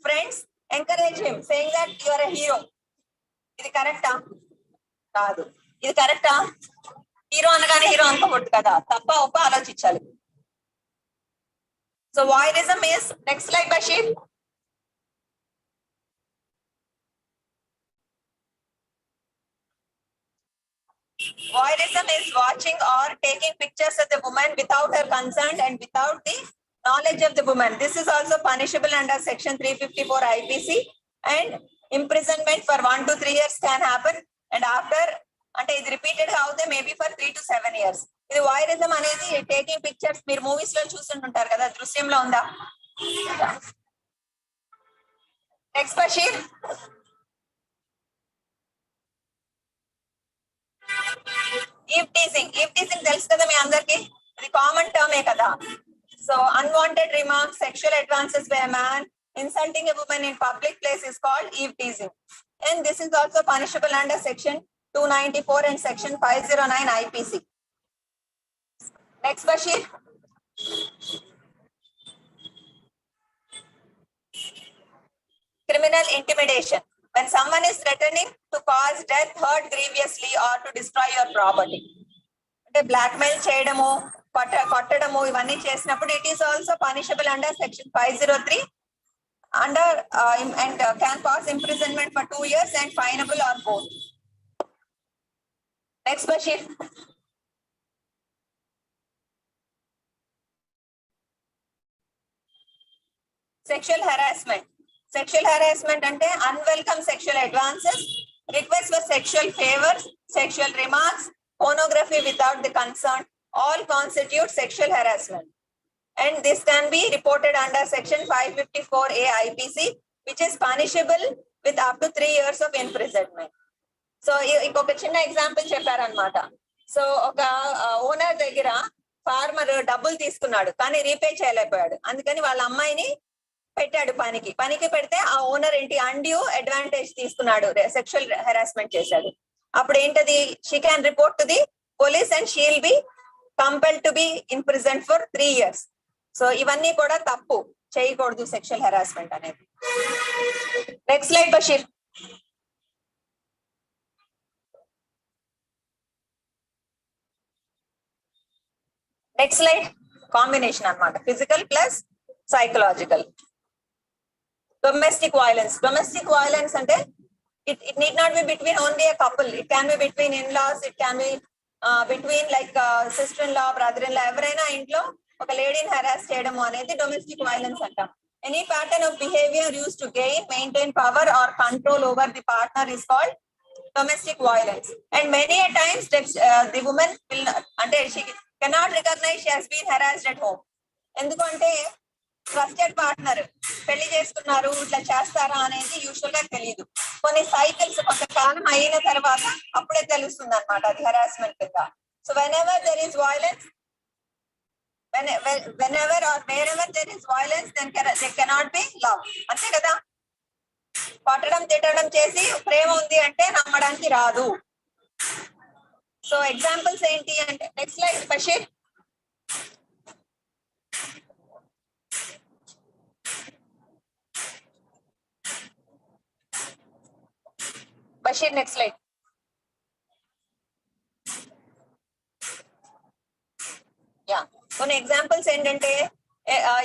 friends encourage him saying that you are a hero. ఇది కరెక్టా? కాదు. ఇది కరెక్టా? Hero అనగానే hero అనుకోకూడదు కదా, తప్ప ఒప్ప ఆలోచించాలి. So voyeurism is, next slide Basheer. Voyeurism is watching or taking pictures of the woman without her consent and without the knowledge of the woman. This is also punishable under section 354 IPC, and imprisonment for 1 to 3 years can happen, and after అంటే ఇది repeated గా అవుతే maybe for 3 to 7 years. ఇది వాయరిజం అనేది taking pictures మీరు movies లో చూస్తుంటారు కదా, దృశ్యంలో ఉందా? నెక్స్ట్ బషీర్. ఈవ్ టీజింగ్ తెలుసు కదా మీ అందరికి, ఇది కామన్ టర్మే కదా. So unwanted remarks, sexual advances by a man insulting a woman in public place is called eve teasing, and this is also punishable under section 294 and section 509 IPC. Next bashir. Criminal intimidation, when someone is threatening to cause death, hurt grievously or to destroy your property. అంటే blackmail చేయడము, కొట్టడము ఇవన్నీ చేసినప్పుడు it is also punishable under section 503 under and can cause imprisonment for 2 years and finable or both. Next Bashir. Sexual harassment. Sexual harassment ante unwelcome sexual advances, requests for sexual favors, sexual remarks, pornography without the consent, all constitute sexual harassment. And this can be reported under section 554A IPC, which is punishable with up to 3 years of imprisonment. So, ఇంకొక చిన్న example చెప్పారనమాట. So ఒక owner దగ్గర farmer డబ్బులు తీసుకున్నాడు కానీ repay చేయలేకపోయాడు. అందుకని వాళ్ళ అమ్మాయిని పెట్టాడు పనికి పెడితే ఆ ఓనర్ ఏంటి అన్డ్యూ అడ్వాంటేజ్ తీసుకున్నాడు, సెక్షువల్ హెరాస్మెంట్ చేశాడు. అప్పుడు ఏంటది, she can report to the police and she will be compelled to be in prison for 3 years. So ఇవన్నీ కూడా తప్పు, చేయకూడదు సెక్షువల్ హెరాస్మెంట్ అనేది. Next slide Basheer. Next slide combination అన్నమాట, physical plus psychological. Domestic violence అంటే it need not be between only a couple, it can be between in-laws, it can be between like sister-in-law, brother-in-law, ఎవరైనా ఇంట్లో ఒక లేడీని harass చేయడము అనేది domestic violence అంటాం. Any pattern of behaviour use to gain, maintain power or control over the partner is called domestic violence. And many a times the woman will అంటే she cannot recognize she has been harassed at home. ఎందుకంటే trusted partner పెళ్లి చేసుకున్నారు, ఇట్లా చేస్తారా అనేది usual గా తెలియదు. కొన్ని సైకిల్స్ కొంతకాలం అయిన తర్వాత అప్పుడే తెలుస్తుంది అనమాట అది హెరాస్మెంట్ కింద. So whenever there is violence, whenever or wherever there is violence, then there cannot be love. అంతే కదా, కొట్టడం తిట్టడం చేసి ప్రేమ ఉంది అంటే నమ్మడానికి రాదు. సో ఎగ్జాంపుల్స్ ఏంటి అంటే, next slide Basheer. Basheer next slide. Yeah, కొన్ని ఎగ్జాంపుల్స్ ఏంటంటే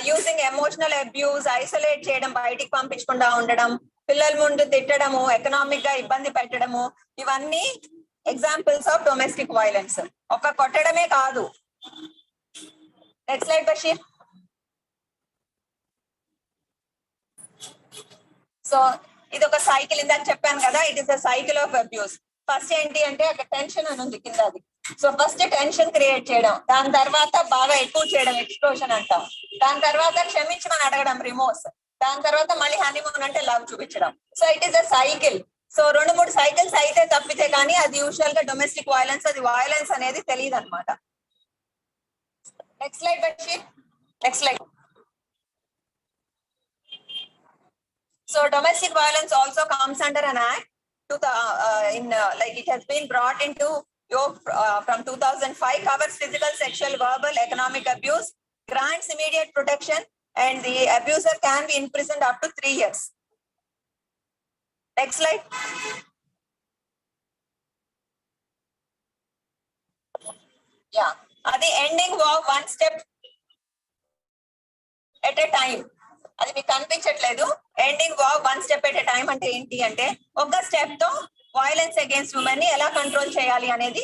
యూజింగ్ ఎమోషనల్ అబ్యూస్, ఐసోలేట్ చేయడం, బయటికి పంపించకుండా ఉండడం, పిల్లల ముందు తిట్టడము, ఎకనామిక్ గా ఇబ్బంది పెట్టడము, ఇవన్నీ ఎగ్జాంపుల్స్ ఆఫ్ డొమెస్టిక్ వైలెన్స్. ఒక కొట్టడమే కాదు. Next slide Basheer. సో ఇది ఒక సైకిల్, ఇందాక చెప్పాను కదా, it is a cycle of abuse. First ఏంటి అంటే అక్కడ టెన్షన్ అని ఉంది కింద అది. సో ఫస్ట్ టెన్షన్ క్రియేట్ చేయడం, దాని తర్వాత బాగా ఎక్కువ చేయడం, ఎక్స్ప్లోషన్ అంటాం, దాని తర్వాత క్షమించమని అడగడం, రిమోర్స్, దాని తర్వాత మళ్ళీ హనీమూన్ అంటే లవ్ చూపించడం. So it is a cycle. So 2-3 cycles అయితే తప్పితే కానీ అది యూజువల్ గా డొమెస్టిక్ వైలెన్స్, అది వైలెన్స్ అనేది తెలియదు అనమాట. Next slide Basheer. Next slide. So domestic violence also comes under an act to the like it has been brought into from 2005, covers physical, sexual, verbal, economic abuse, grants immediate protection, and the abuser can be imprisoned up to 3 years. Next slide. Yeah, the ending war one step at a time. అది మీకు కనిపించట్లేదు. Ending war 1 step at a time అంటే ఏంటి అంటే, ఒక step తో violence against women ని ఎలా కంట్రోల్ చేయాలి అనేది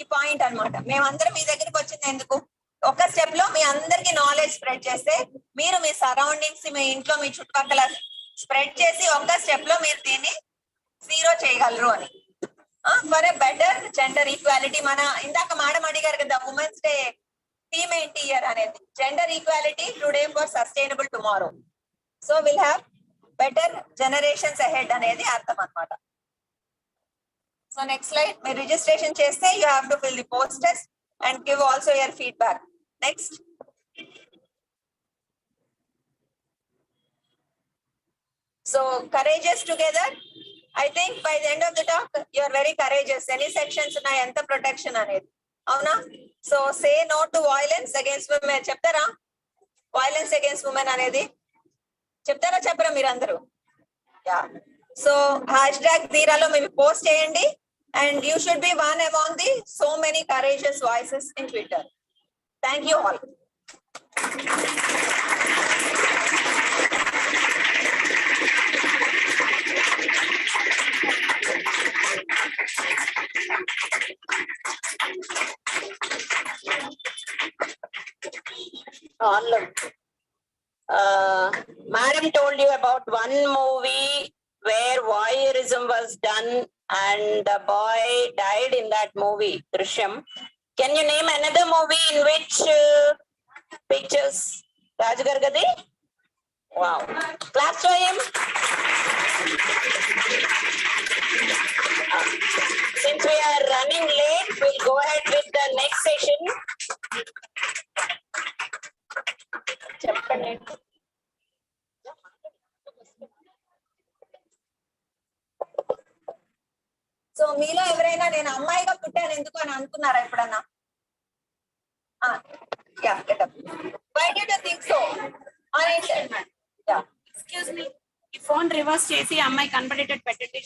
ఈ పాయింట్ అన్నమాట. మేమందరం మీ దగ్గరికి వచ్చింది ఎందుకు, ఒక స్టెప్ లో మీ అందరికి నాలెడ్జ్ స్ప్రెడ్ చేస్తే, మీరు మీ సరౌండింగ్స్, మీ ఇంట్లో మీ చుట్టుపక్కల స్ప్రెడ్ చేసి ఒక స్టెప్ లో మీరు దీన్ని 0 చేయగలరు అని. For a better gender equality. మన ఇందాక మేడం అడిగారు కదా, ఉమెన్స్ డే థీమ్ ఏంటి ఇయర్ అనేది, gender equality today for sustainable tomorrow. So will have better generations ahead అనేది అర్థం అన్నమాట. So next slide. మీరు రిజిస్ట్రేషన్ చేస్తే you have to fill the post test and give also your feedback. Next. So courageous together. I think by the end of the talk you are very courageous. Any sections ఉన్నాయి ఎంత protection అనేది, అవునా? So say no to violence against women. చెప్తారా violence against women అనేది? చెప్తారా చెప్పరా మీరు అందరూ? యా. సో #Dheeraలో మీరు పోస్ట్ చేయండి and you should be one among the so many courageous voices in Twitter. Thank you all. Madam told you about one movie where voyeurism was done and the boy died in that movie, Drishyam. Can you name another movie in which pictures? Raj Gargadi? Wow. Claps for him. Since we are running late, we'll go ahead with the next session. Chapter. So మీలో ఎవరైనా నేను అమ్మాయిగా పుట్టాను ఎందుకు అని అనుకున్నారా ఎప్పుడన్నా? Why did you think so? Excuse me, ఈ ఫోన్ రివర్స్ చేసి అమ్మాయి కనబడేటట్టు పెట్టండి.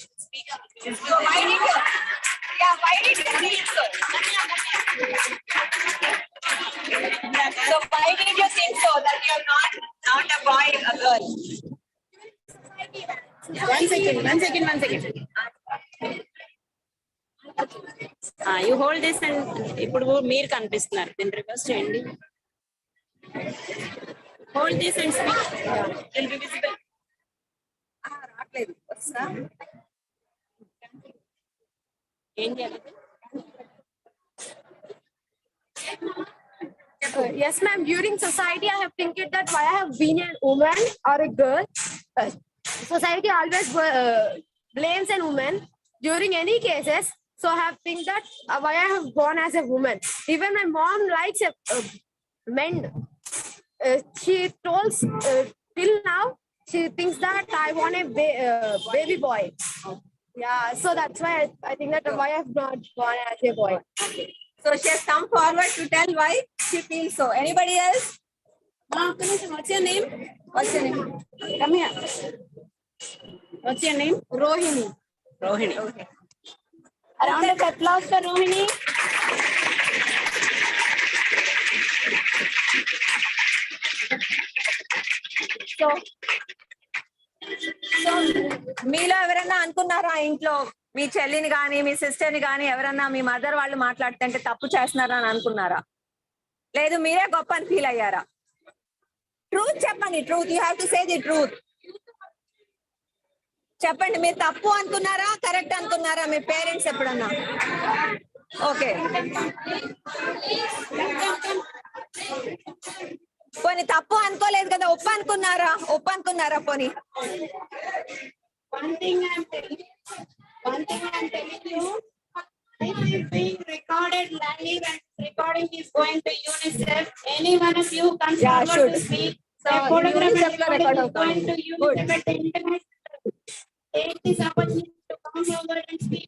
So why did you think so? So why did you think so that you're not a boy, a girl? One second. You hold this and ఇప్పుడు మీరు కనిపిస్తున్నారు. దీన్ని reverse చేయండి. Hold this and speak. It will be visible. రాట్లేదు వస్తా. ఏం చేయాలి? Yes, ma'am. During society, I have thinking that why I have been a woman or a girl. Society always blames a woman during any cases. So I have think that why I have born as a woman. Even my mom likes men. She told till now she thinks that I want a baby boy. Yeah, so that's why I think that why I have not born as a boy. So she has come forward to tell why she feels so. Anybody else? What's your name? What's your name? Come here. What's your name? Rohini. Okay. Around of applause for Rohini. So మీలో ఎవరన్నా అనుకున్నారా ఇంట్లో మీ చెల్లిని గాని మీ sister ని గాని ఎవరన్నా మీ mother వాళ్ళు మాట్లాడుతుంటే తప్పు చేస్తున్నారా అని అనుకున్నారా? లేదు మీరే గొప్ప అని ఫీల్ అయ్యారా? ట్రూత్ చెప్పండి. Truth. You have to say the truth. చెప్పండి, మీరు తప్పు అనుకున్నారా కరెక్ట్ అనుకున్నారా మీ పేరెంట్స్ ఎప్పుడన్నా? ఓకే, పోనీ తప్పు అనుకోలేదు కదా, ఒప్పు అనుకున్నారా పోనీ? One thing I'm telling you, this is being recorded live and recording is going to UNICEF. Any one of you come forward to speak. So, a photograph UNICEF lo record is అవుతుంది. going to UNICEF at the internet. Take this opportunity to come forward and speak.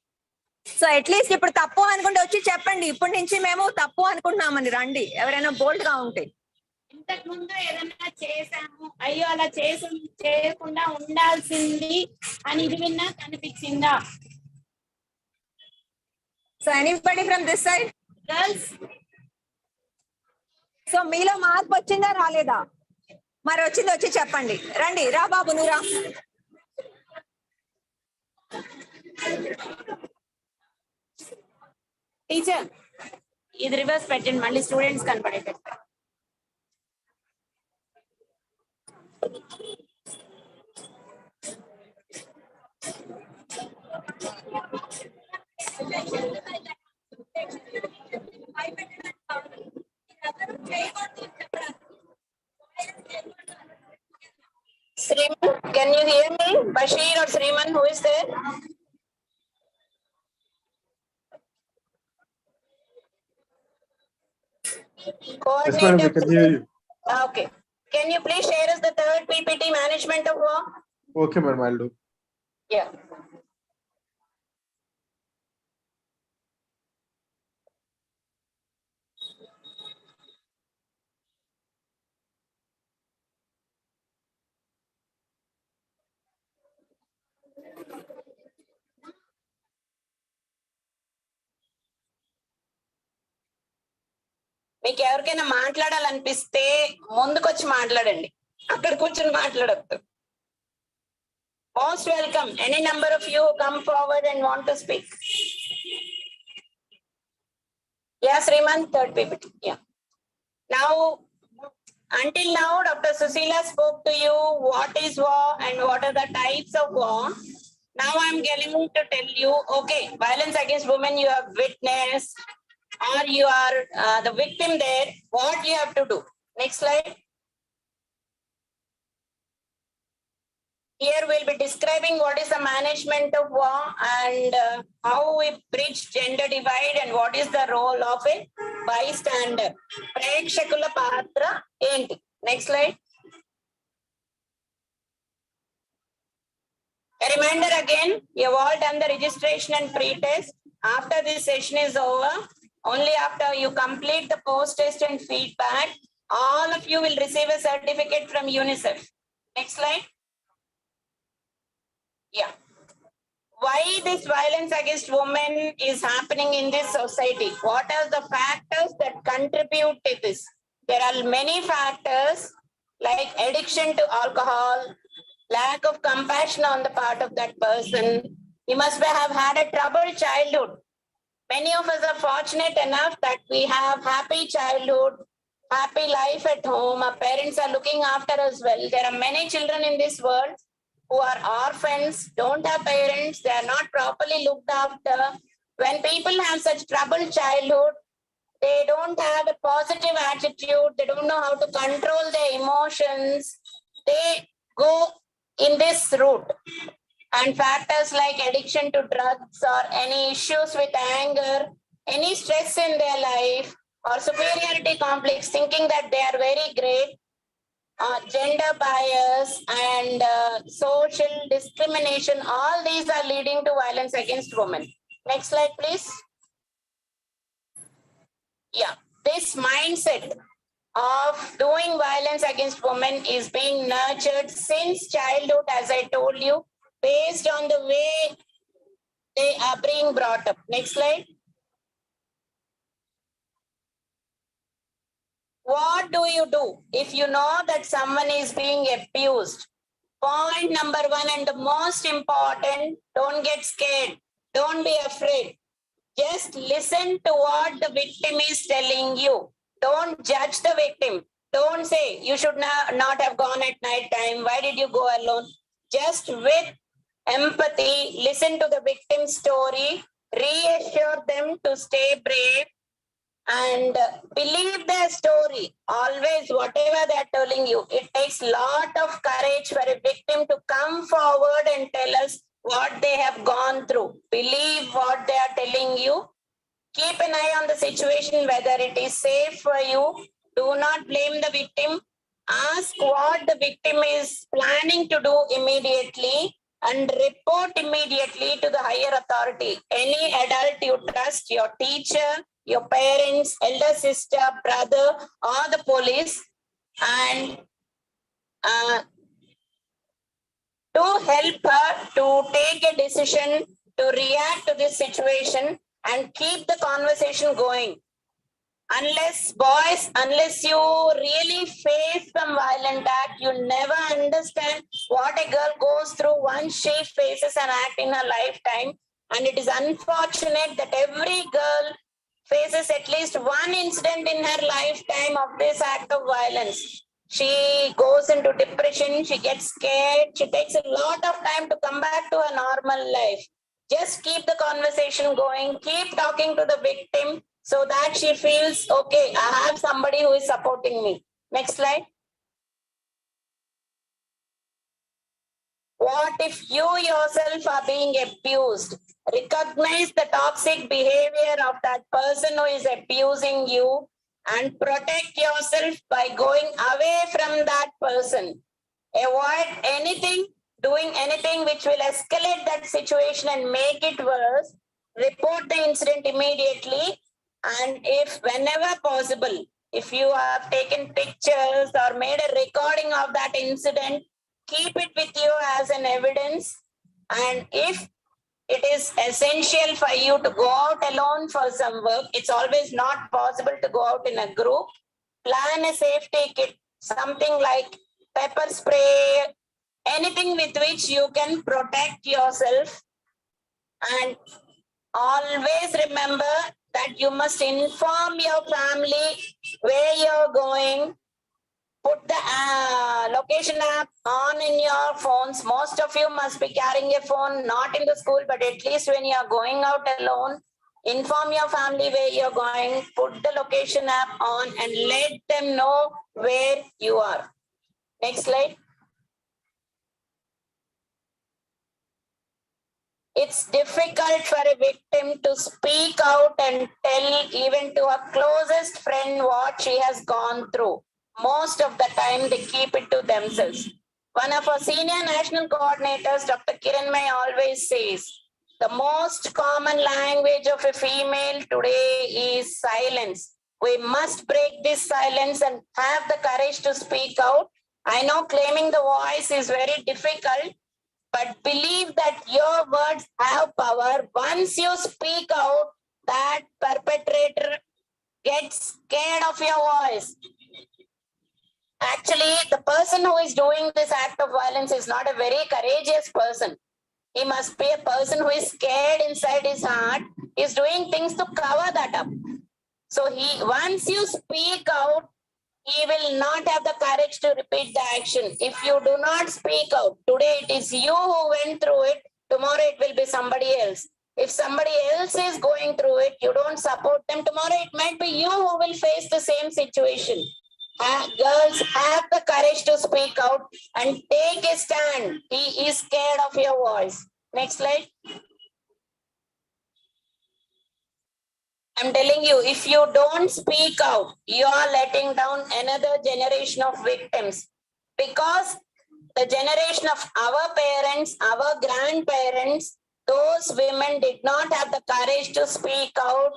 So at least ఇప్పుడు తప్పు అనుకుంటే వచ్చి చెప్పండి, ఇప్పటి నుంచి మేము తప్పు అనుకుంటున్నామని రండి, ఎవరైనా బోల్డ్ గా ఉంటే. ఇంతకు ముందు ఏదన్నా చేశాము, అయ్యో అలా చేయకుండా ఉండాల్సింది అని ఇది విన్నా కనిపించిందా? So anybody from this side girls, so మీలో మార్పు వచ్చిందా రాలేదా? మరి వచ్చింది వచ్చి చెప్పండి. రండి, రా బాబు నువ్వు రా. టీచర్ ఇది రివర్స్ పెట్టండి, మళ్ళీ students కనపడేటట్టు. Sriman, can you hear me? Bashir or Sriman, who is there? Yes, madam, we can hear you. Okay. Can you please share us the third PPT, management of work? Okay, madam, I'll do. Yeah. మీకు ఎవరికైనా మాట్లాడాలనిపిస్తే ముందుకొచ్చి మాట్లాడండి, అక్కడ కూర్చొని మాట్లాడద్దు. Most welcome. Any number of you come forward and want to speak. Yes, Sriman, third PPT. Yeah. Now, until now, Dr. Susila spoke to you what is war and what are the types of war. Now I'm going to tell you, okay, violence against women you have witnessed or you are the victim there, what you have to do. Next slide. Here we'll be describing what is the management of war and how we bridge gender divide and what is the role of a bystander. Prekshakula patra enti. Next slide. A reminder again, you've all done the registration and pre-test. After this session is over, only after you complete the post-test and feedback, all of you will receive a certificate from UNICEF. Next slide. Yeah. Why this violence against women is happening in this society? What are the factors that contribute to this? There are many factors like addiction to alcohol, lack of compassion on the part of that person. You must have had a troubled childhood. Many of us are fortunate enough that we have happy childhood, happy life at home. Our parents are looking after us well. There are many children in this world who are orphans, don't have parents, they are not properly looked after. When people have such troubled childhood, they don't have a positive attitude, they don't know how to control their emotions, they go in this route. And factors like addiction to drugs or any issues with anger, any stress in their life, or superiority complex, thinking that they are very great, gender bias and social discrimination, all these are leading to violence against women. Next slide, please. Yeah, this mindset of doing violence against women is being nurtured since childhood, as I told you, based on the way they are being brought up. Next slide. What do you do if you know that someone is being abused? Point number one and the most important, don't get scared. Don't be afraid. Just listen to what the victim is telling you. Don't judge the victim. Don't say you should not have gone at night time. Why did you go alone? Just with empathy, listen to the victim's story, reassure them to stay brave and believe their story. Always, whatever they're telling you, it takes a lot of courage for a victim to come forward and tell us what they have gone through. Believe what they are telling you. Keep an eye on the situation, whether it is safe for you. Do not blame the victim. Ask what the victim is planning to do immediately and report immediately to the higher authority. Any adult you trust, your teacher, your parents, elder sister, brother, or the police, and to help her to take a decision to react to this situation and keep the conversation going. Unless you really face some violent act, you never understand what a girl goes through once she faces an act in her lifetime. And it is unfortunate that every girl faces at least one incident in her lifetime of this act of violence. She goes into depression, she gets scared, she takes a lot of time to come back to her normal life. Just keep the conversation going, keep talking to the victim so that she feels, okay, I have somebody who is supporting me. Next slide. What if you yourself are being abused? Recognize the toxic behavior of that person who is abusing you and protect yourself by going away from that person. Avoid doing anything which will escalate that situation and make it worse. Report the incident immediately. And if whenever possible, if you have taken pictures or made a recording of that incident, keep it with you as an evidence. And if it is essential for you to go out alone for some work. It's always not possible to go out in a group. Plan a safety kit, something like pepper spray, anything with which you can protect yourself. And always remember that you must inform your family where you're going. Put the location app on in your phones. Most of you must be carrying a phone, not in the school, but at least when you are going out alone, inform your family where you're going, put the location app on and let them know where you are. Next slide. It's difficult for a victim to speak out and tell even to her closest friend what she has gone through. Most of the time, they keep it to themselves. One of our senior national coordinators, Dr. Kiran May, always says, the most common language of a female today is silence. We must break this silence and have the courage to speak out. I know claiming the voice is very difficult, but believe that your words have power. Once you speak out, that perpetrator gets scared of your voice. Actually, the person who is doing this act of violence is not a very courageous person. He must be a person who is scared inside his heart. He is doing things to cover that up. So once you speak out, he will not have the courage to repeat the action. If you do not speak out, today it is you who went through it, tomorrow it will be somebody else. If somebody else is going through it, you don't support them, tomorrow it might be you who will face the same situation. Girls, have the courage to speak out and take a stand. He is scared of your voice. Next slide. I'm telling you, if you don't speak out, you are letting down another generation of victims, because the generation of our parents, our grandparents, those women did not have the courage to speak out.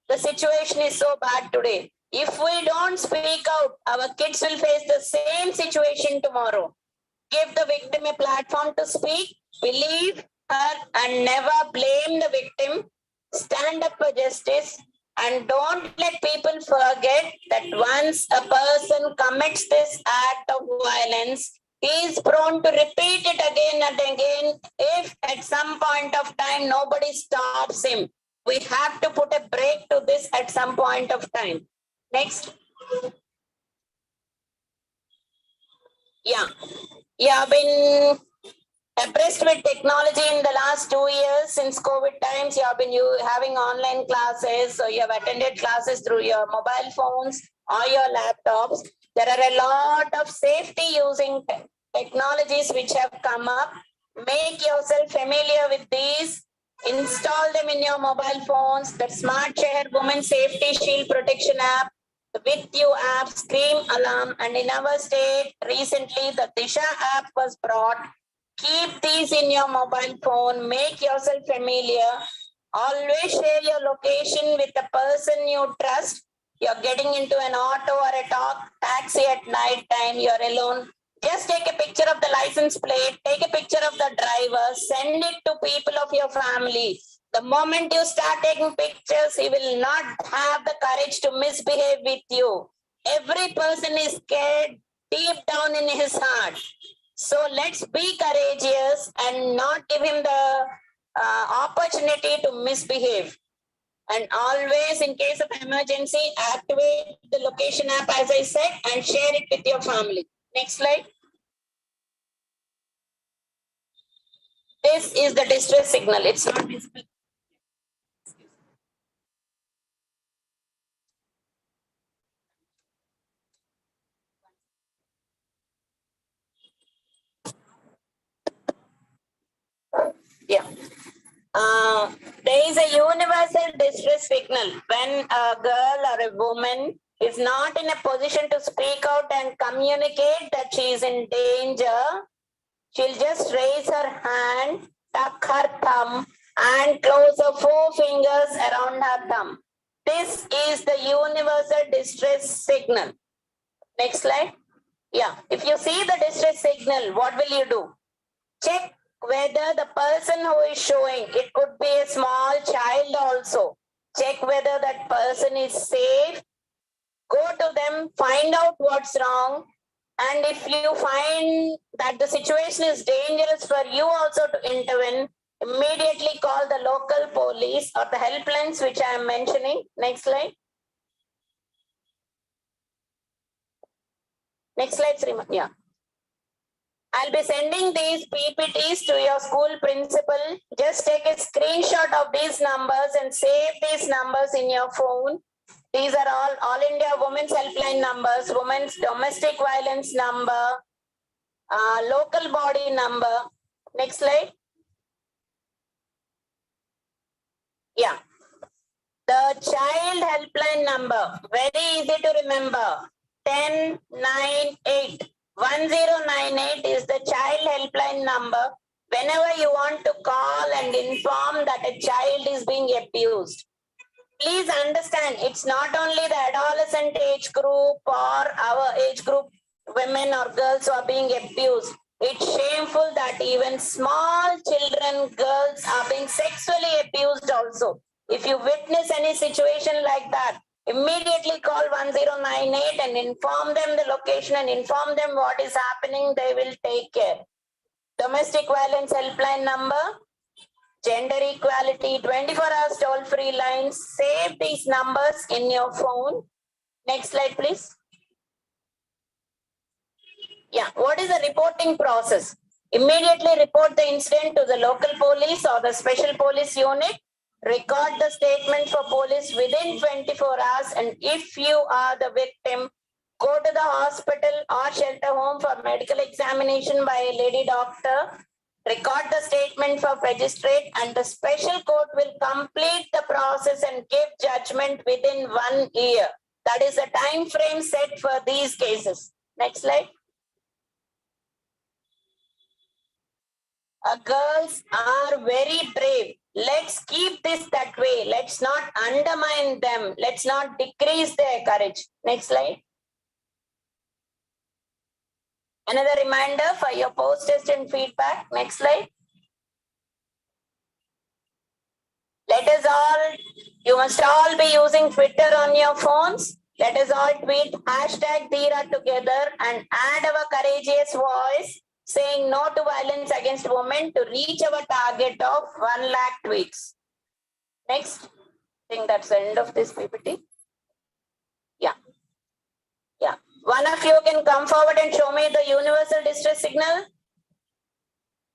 The situation is so bad today. If we don't speak out, our kids will face the same situation tomorrow. Give the victim a platform to speak, believe her and never blame the victim. Stand up for justice and don't let people forget that once a person commits this act of violence, he is prone to repeat it again and again if at some point of time nobody stops him. We have to put a break to this at some point of time. Next. Yeah. You have been abreast with technology in the last 2 years. Since COVID times, you have been having online classes. So you have attended classes through your mobile phones or your laptops. There are a lot of safety using technologies which have come up. Make yourself familiar with these. Install them in your mobile phones. The Smart Share Women Safety Shield Protection app, the With You app, Scream Alarm, and in our state, recently the Dheera app was brought. Keep these in your mobile phone. Make yourself familiar. Always share your location with the person you trust. You're getting into an auto or a taxi at night time. You're alone. Just take a picture of the license plate. Take a picture of the driver. Send it to people of your family. The moment you start taking pictures, he will not have the courage to misbehave with you. Every person is scared deep down in his heart. So let's be courageous and not give him the opportunity to misbehave. And always, in case of emergency, activate the location app, as I said, and share it with your family. Next slide. This is the distress signal. It's not visible. Yeah. There is a universal distress signal when a girl or a woman is not in a position to speak out and communicate that she is in danger. She'll just raise her hand, tuck her thumb, and close her 4 fingers around her thumb. This is the universal distress signal. Next slide. Yeah. If you see the distress signal, what will you do? Check whether the person who is showing, it could be a small child also. Check whether that person is safe. Go to them, find out what's wrong. And if you find that the situation is dangerous for you also to intervene, immediately call the local police or the helplines which I am mentioning. Next slide. Next slide, Sriman. Yeah. I'll be sending these PPTs to your school principal. Just take a screenshot of these numbers and save these numbers in your phone. These are all India Women's Helpline numbers, Women's Domestic Violence number, local body number. Next slide. Yeah. The child helpline number, very easy to remember. 1098. 1098 is the child helpline number. Whenever you want to call and inform that a child is being abused. Please understand, it's not only the adolescent age group or our age group, women or girls who are being abused. It's shameful that even small children, girls are being sexually abused also. If you witness any situation like that, immediately call 1098 and inform them the location and inform them what is happening. They will take care. Domestic violence helpline number, gender equality, 24 hours toll-free lines. Save these numbers in your phone. Next slide, please. Yeah, what is the reporting process? Immediately report the incident to the local police or the special police unit. Record the statement for police within 24 hours. And if you are the victim, go to the hospital or shelter home for medical examination by a lady doctor. Record the statement for magistrate and the special court will complete the process and give judgment within 1 year. That is the time frame set for these cases. Next slide. Girls are very brave. Let's keep this that way. Let's not undermine them. Let's not decrease their courage. Next slide. Another reminder for your post-test and feedback. Next slide. You must all be using Twitter on your phones. Let us all tweet #Dheera together and add our courageous voice saying no to violence against women to reach our target of 1 lakh tweets. Next. I think that's the end of this PPT. Yeah. Yeah. One of you can come forward and show me the universal distress signal.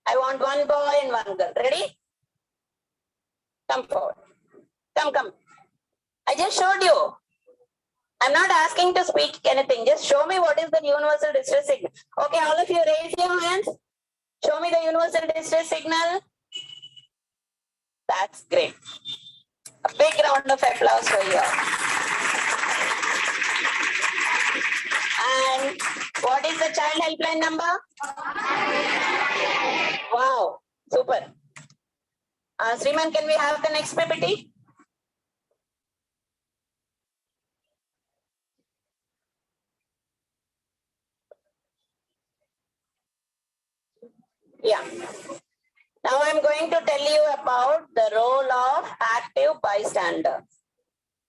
I want one boy and one girl. Ready? Come forward. Come. I just showed you. I'm not asking to speak anything. Just show me what is the universal distress signal. Okay, all of you raise your hands. Show me the universal distress signal. That's great. A big round of applause for you. And what is the child helpline number? Wow, super. Sriman, can we have the next PPT? Yeah. Now I'm going to tell you about the role of active bystander.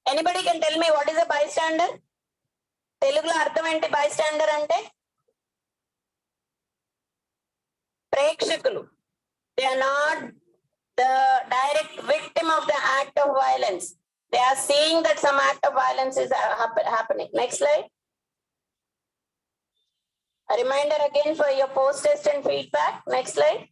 Anybody can tell me what is a bystander? Telugulo artham enti bystander ante? Prekshakulu. They are not the direct victim of the act of violence. They are seeing that some act of violence is happening. Next slide. A reminder again for your post-test and feedback. Next slide.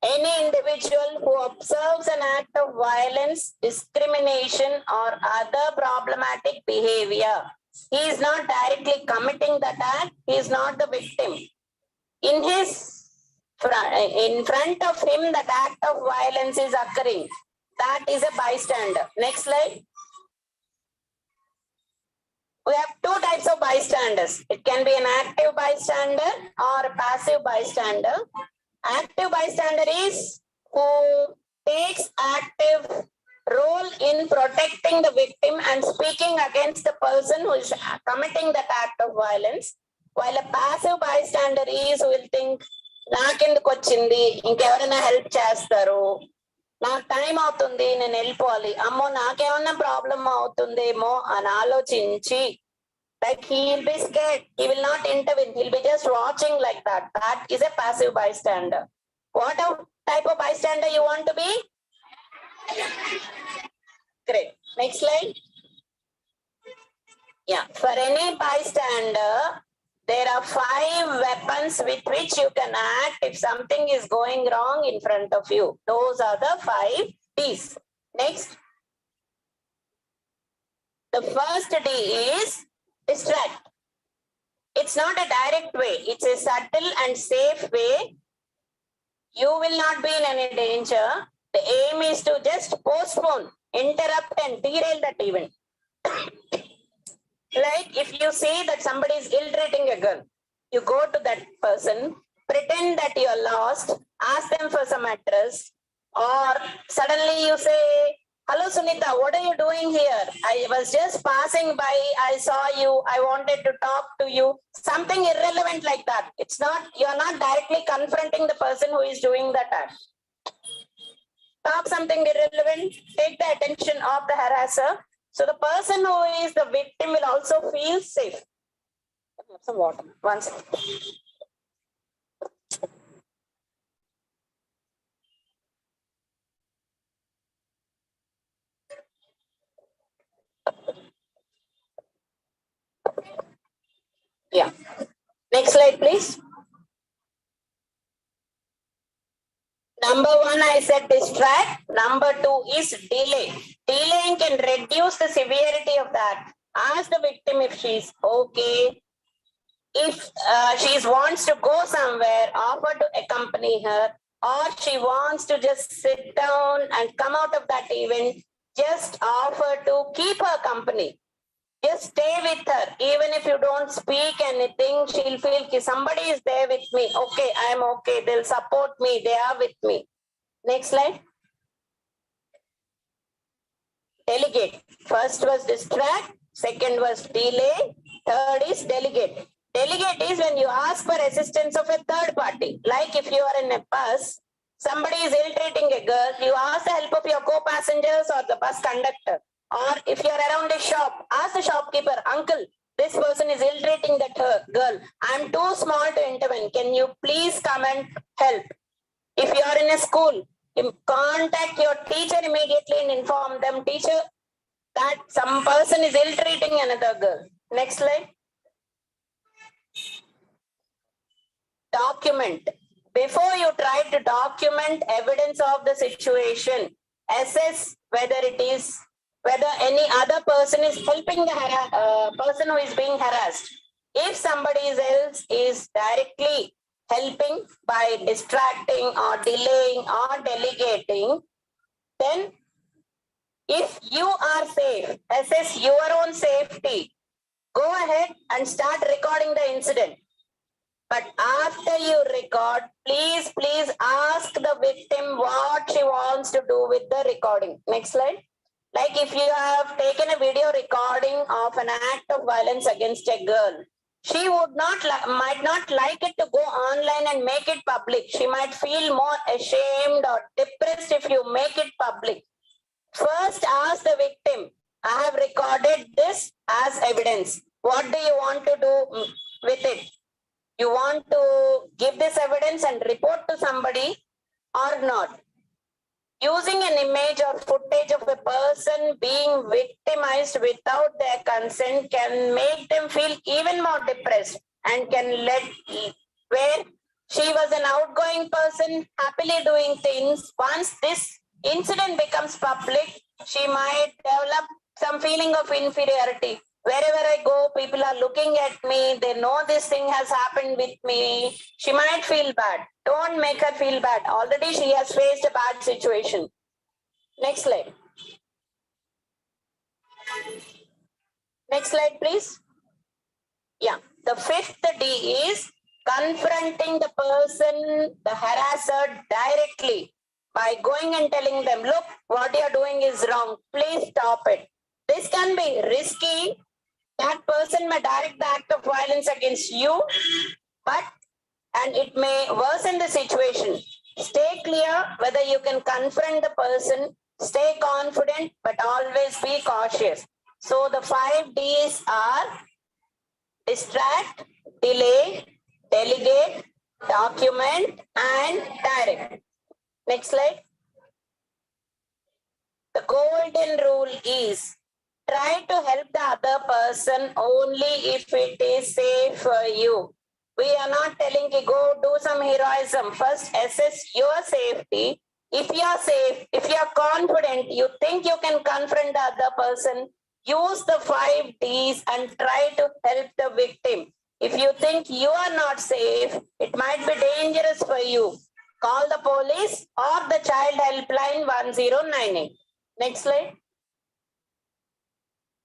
Any individual who observes an act of violence, discrimination, or other problematic behavior, he is not directly committing that act. He is not the victim. In front of him, that act of violence is occurring. That is a bystander. Next slide. We have two types of bystanders. It can be an active bystander or a passive bystander. Active bystander is who takes active role in protecting the victim and speaking against the person who is committing that act of violence. While a passive bystander is who will think, నాకెందుకు వచ్చింది, ఇంకెవరైనా help చేస్తారు, నాకు time అవుతుంది, నేను వెళ్ళిపోవాలి, అమ్మో నాకేమన్నా ప్రాబ్లం అవుతుందేమో అని ఆలోచించి, like he'll be scared, he will not intervene, he'll be just watching like that. That is a passive bystander. What type of bystander you want to be? Great. Next slide. Yeah, for any bystander, there are 5 weapons with which you can act if something is going wrong in front of you. Those are the 5 D's. Next. The first D is distract. It's not a direct way. It's a subtle and safe way. You will not be in any danger. The aim is to just postpone, interrupt and derail that event. Like if you see that somebody is ill-treating a girl, you go to that person, pretend that you are lost, ask them for some address, or suddenly you say, hello Sunita, what are you doing here? I was just passing by, I saw you, I wanted to talk to you. Something irrelevant like that. It's not, you are not directly confronting the person who is doing that act. Talk something irrelevant, take the attention of the harasser. So the person who is the victim will also feel safe. Some water. One second. Yeah. Next slide, please. Number 1, I said distract. Number 2 is delay. Delaying can reduce the severity of that. Ask the victim if she's okay. If she wants to go somewhere, offer to accompany her, or she wants to just sit down and come out of that event, just offer to keep her company. Just stay with her. Even if you don't speak anything, she'll feel somebody is there with me. Okay, I am okay. They'll support me. They are with me. Next slide. Delegate. First was distract. Second was delay. Third is delegate. Delegate is when you ask for assistance of a third party. Like if you are in a bus, somebody is ill-treating a girl, you ask the help of your co-passengers or the bus conductor. Or if you are around a shop, ask the shopkeeper, uncle, this person is ill-treating that girl. I'm too small to intervene. Can you please come and help? If you are in a school, contact your teacher immediately and inform them, teacher, that some person is ill-treating another girl. Next slide. Document. Before you try to document evidence of the situation, assess whether any other person is helping the person who is being harassed. If somebody else is directly helping by distracting or delaying or delegating, then if you are safe, assess your own safety, go ahead and start recording the incident. But after you record, please ask the victim what she wants to do with the recording. Next slide. Like if you have taken a video recording of an act of violence against a girl, she might not like it to go online and make it public. She might feel more ashamed or depressed if you make it public. First, ask the victim, I have recorded this as evidence. What do you want to do with it? You want to give this evidence and report to somebody or not? Using an image or footage of a person being victimized without their consent can make them feel even more depressed and can where she was an outgoing person, happily doing things. Once this incident becomes public, she might develop some feeling of inferiority. Wherever I go, people are looking at me. They know this thing has happened with me. She might feel bad. Don't make her feel bad. Already she has faced a bad situation. Next slide. Next slide, please. Yeah. The 5th D is confronting the person, the harasser, directly by going and telling them, look, what you're doing is wrong. Please stop it. This can be risky. That person may direct the act of violence against you, but and it may worsen the situation. Stay clear whether you can confront the person, stay confident, but always be cautious. So the 5 Ds are distract, delay, delegate, document, and direct. Next slide. The golden rule is try to help the other person only if it is safe for you. We are not telling you go do some heroism. First, assess your safety. If you are safe, if you are confident, you think you can confront the other person, use the 5 Ds and try to help the victim. If you think you are not safe, it might be dangerous for you. Call the police or the child helpline 1098. Next slide.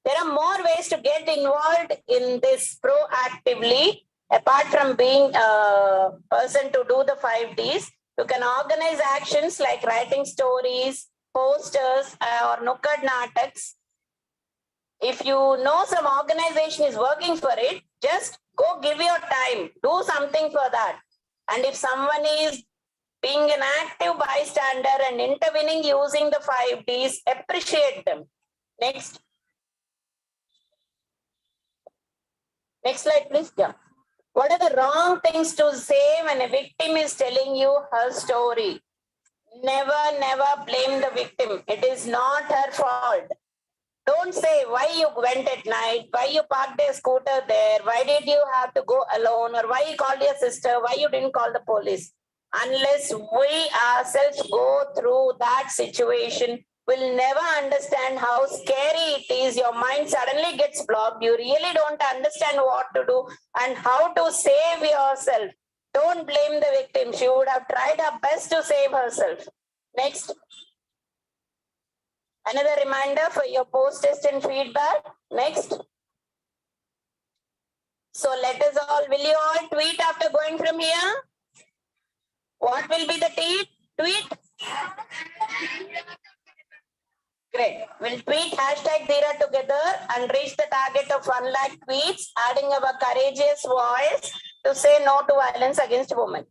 There are more ways to get involved in this proactively. Apart from being a person to do the 5 Ds, you can organize actions like writing stories, posters, or nukkad nataks. If you know some organization is working for it, just go give your time, do something for that. And if someone is being an active bystander and intervening using the 5 Ds, appreciate them. Next. Next slide, please. Yeah. What are the wrong things to say when a victim is telling you her story? Never blame the victim. It is not her fault. Don't say why you went at night, why you parked a scooter there, why did you have to go alone, or why you called your sister, why you didn't call the police. Unless we ourselves go through that situation, we'll never understand how scary it is. Your mind suddenly gets blocked. You really don't understand what to do and how to save yourself. Don't blame the victim. She would have tried her best to save herself. Next. Another reminder for your post-test and feedback. Next. So let us all, will you all tweet after going from here? What will be the tweet? Great. We'll tweet hashtag Dheera together and reach the target of 1 lakh tweets, adding our courageous voice to say no to violence against women.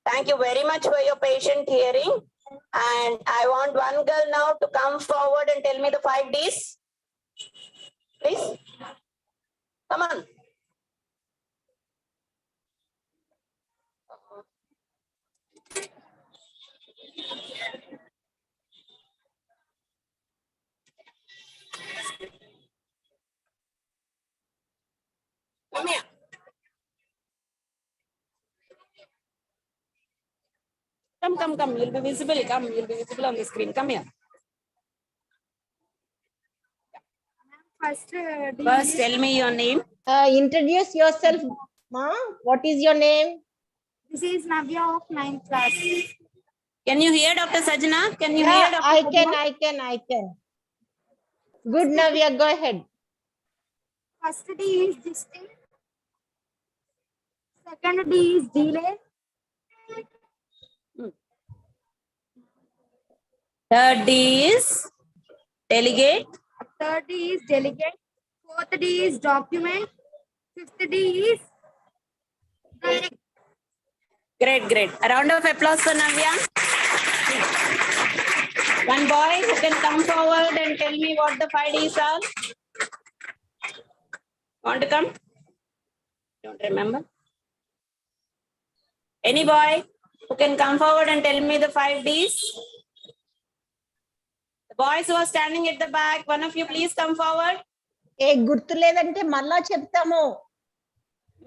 Thank you very much for your patient hearing. And I want one girl now to come forward and tell me the 5 Ds. Please. Come on. Come here. Come. You'll be visible. You'll be visible on the screen. Come here. First, First, tell me your name. Introduce yourself, Ma. What is your name? this is Navya of 9th class. Can you hear Dr. Sajana? Can you Yeah, hear Dr. Sajana? I can. Good, Navya, go ahead. First D is distinct. Second D is delay. Third D is delegate. Third D is delegate. Fourth D is document. Fifth D is direct. Great. A round of applause for Navya. One boy who can come forward and tell me what the 5 Ds are. Want to come? Don't remember. Any boy who can come forward and tell me the 5 Ds? The boys who are standing at the back, one of you please come forward. ఏ గుర్తులేదంటే మళ్ళా చెప్తాము.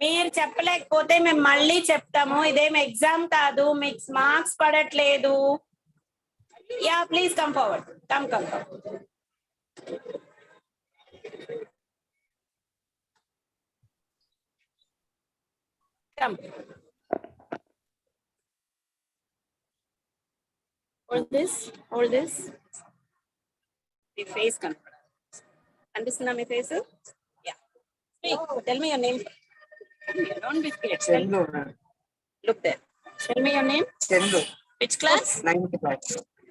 మీరు చెప్పలేకపోతే మేము మళ్ళీ చెప్తాము. ఇదేం exam కాదు, మీకు marks పడట్లేదు. Yeah please come forward. Come hold this మీ ఫేస్ కనిపిస్తుందా మీ face? Yeah speak. Tell me your name. Don't be scared. Chendu. Look there. Tell me your name. Chendu. Which class? 9th class.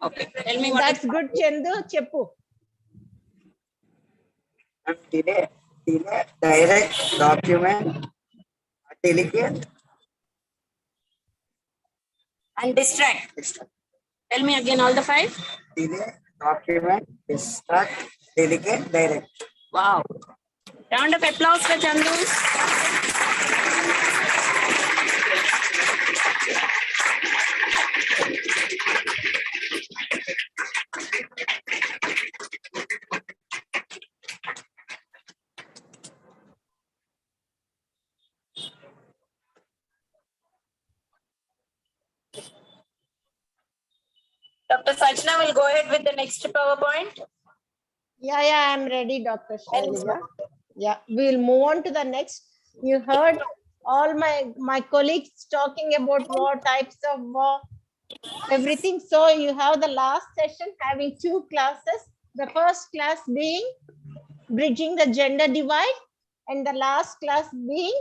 Okay. Tell me what. That's good, Chandu. చెప్పు. Delay, direct, document, delegate, And distract. Tell me again all the 5. Delay, document, distract, delegate, direct. Wow. Round of applause for Chandu. Dr. Sajna will go ahead with the next PowerPoint. Yeah, I'm ready, Dr. Shailaja. Yeah, we'll move on to the next. You heard all my colleagues talking about what types of everything. So you have the last session having 2 classes. The first class being bridging the gender divide, and the last class being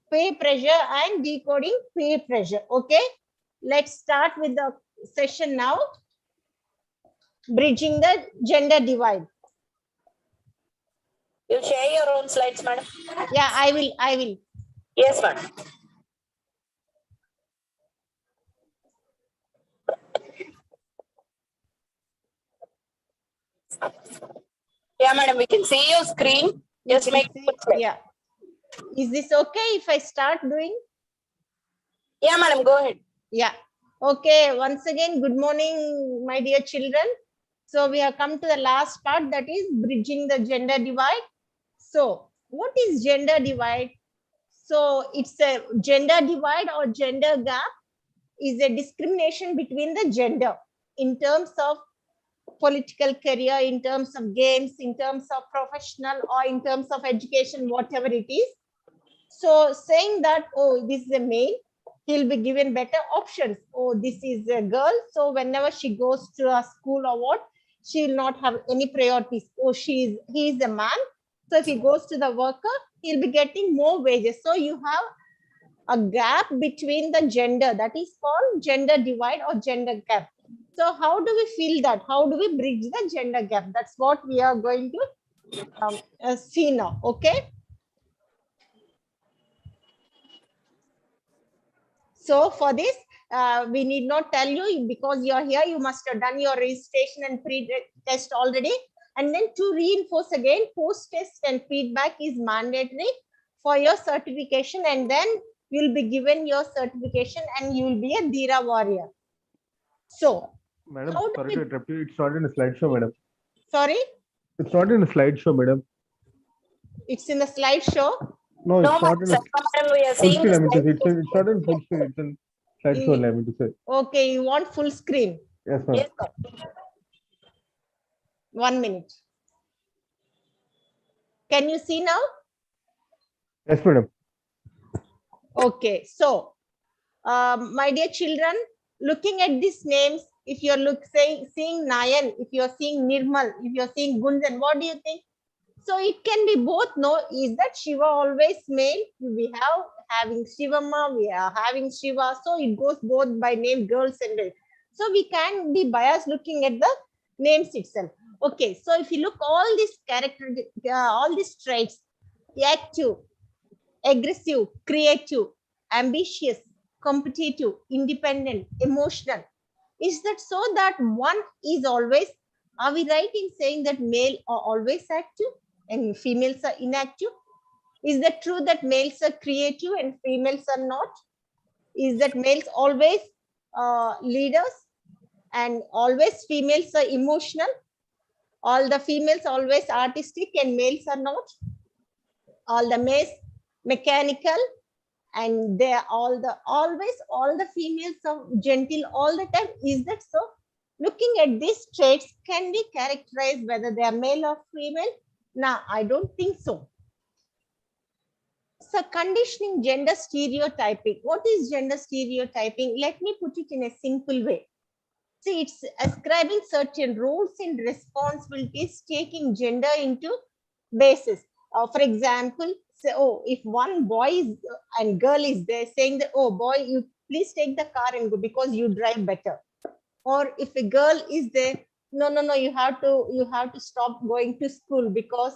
peer pressure and decoding peer pressure. Okay, let's start with the session now. Bridging the gender divide. You share your own slides, madam. Yeah, I will. Yes, madam. Yeah, madam, we can see your screen. Just You can make see, yeah. Is this okay if I start doing? Yeah, madam, go ahead. Yeah. Okay. Once again, good morning, my dear children. So we have come to the last part, that is bridging the gender divide. So what is gender divide? So it's a gender divide or gender gap is a discrimination between the gender in terms of political career, in terms of games, in terms of professional, or in terms of education, whatever it is. So saying that, oh, this is a male, he'll be given better options. Oh, this is a girl, so whenever she goes to a school or what, she will not have any priorities. Oh, he is a man, so if he goes to the worker, he'll be getting more wages. So you have a gap between the gender, that is called gender divide or gender gap. So how do we feel that? How do we bridge the gender gap? That's what we are going to see now. Okay. So for this, we need not tell you, because you're here, you must have done your registration and pre-test already. And then to reinforce again, post-test and feedback is mandatory for your certification, and then you'll be given your certification and you will be a Dheera warrior. So, Madam, how do sorry we- to interrupt you. It's not in a slideshow, madam. Sorry, It's not in a slideshow, madam. it's in the slideshow. No, it's No, not in a madam, we are full seeing screen. I mean, the it's not in full screen. It's in slideshow. I mean to say. Okay, you want full screen. Yes, ma'am. Yes, ma'am. 1 minute. Can you see now? Yes, madam. Okay, so my dear children, looking at these names, if you're seeing Nayan, if you're seeing Nirmal, if you're seeing Gunjan, what do you think? So it can be both. No, is that Shiva always male? We have having Shivamma, we are having Shiva, so it goes both by name, girls and boys. So we can be biased looking at the names itself. Okay, so if you look all these characters, all these traits, active, aggressive, creative, ambitious, competitive, independent, emotional. Is that so that one is always, are we right in saying that male are always active and females are inactive? Is that true that males are creative and females are not? Is that males always leaders and always females are emotional? All the females always artistic and males are not? All the males mechanical and they are all the females are gentle all the time? Is that so? Looking at these traits, can we characterize whether they are male or female? No, I don't think so. So conditioning gender stereotyping. What is gender stereotyping? Let me put it in a simple way. See, it's ascribing certain roles and responsibilities, taking gender into basis. For example, say, oh, if one boy is, and girl is there, saying that, oh boy, you please take the car and go because you drive better. Or if a girl is there, no, you have to stop going to school because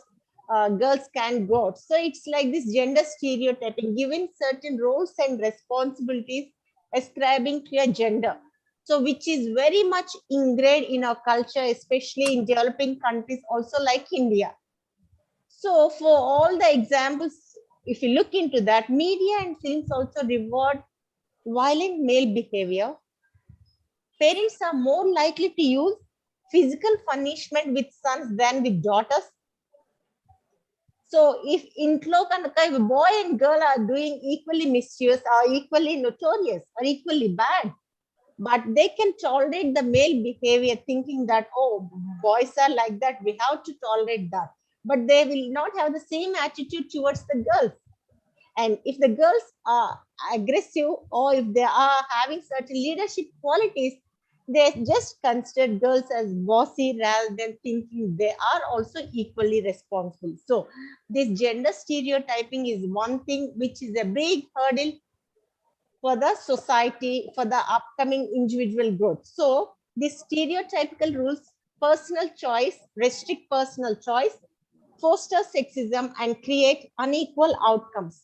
girls can't go out. So it's like this gender stereotyping, giving certain roles and responsibilities ascribing to a gender. So which is very much ingrained in our culture, especially in developing countries also like India. So for all the examples, if you look into that, media and films also reward violent male behavior. Parents are more likely to use physical punishment with sons than with daughters. So if if a boy and girl are doing equally mischievous or equally notorious or equally bad, but they can tolerate the male behavior thinking that, oh, boys are like that, we have to tolerate that. But they will not have the same attitude towards the girls. And if the girls are aggressive or if they are having certain leadership qualities, they just consider girls as bossy rather than thinking they are also equally responsible. So this gender stereotyping is one thing which is a big hurdle for the society, for the upcoming individual growth. So these stereotypical rules, personal choice, restrict personal choice, foster sexism and create unequal outcomes.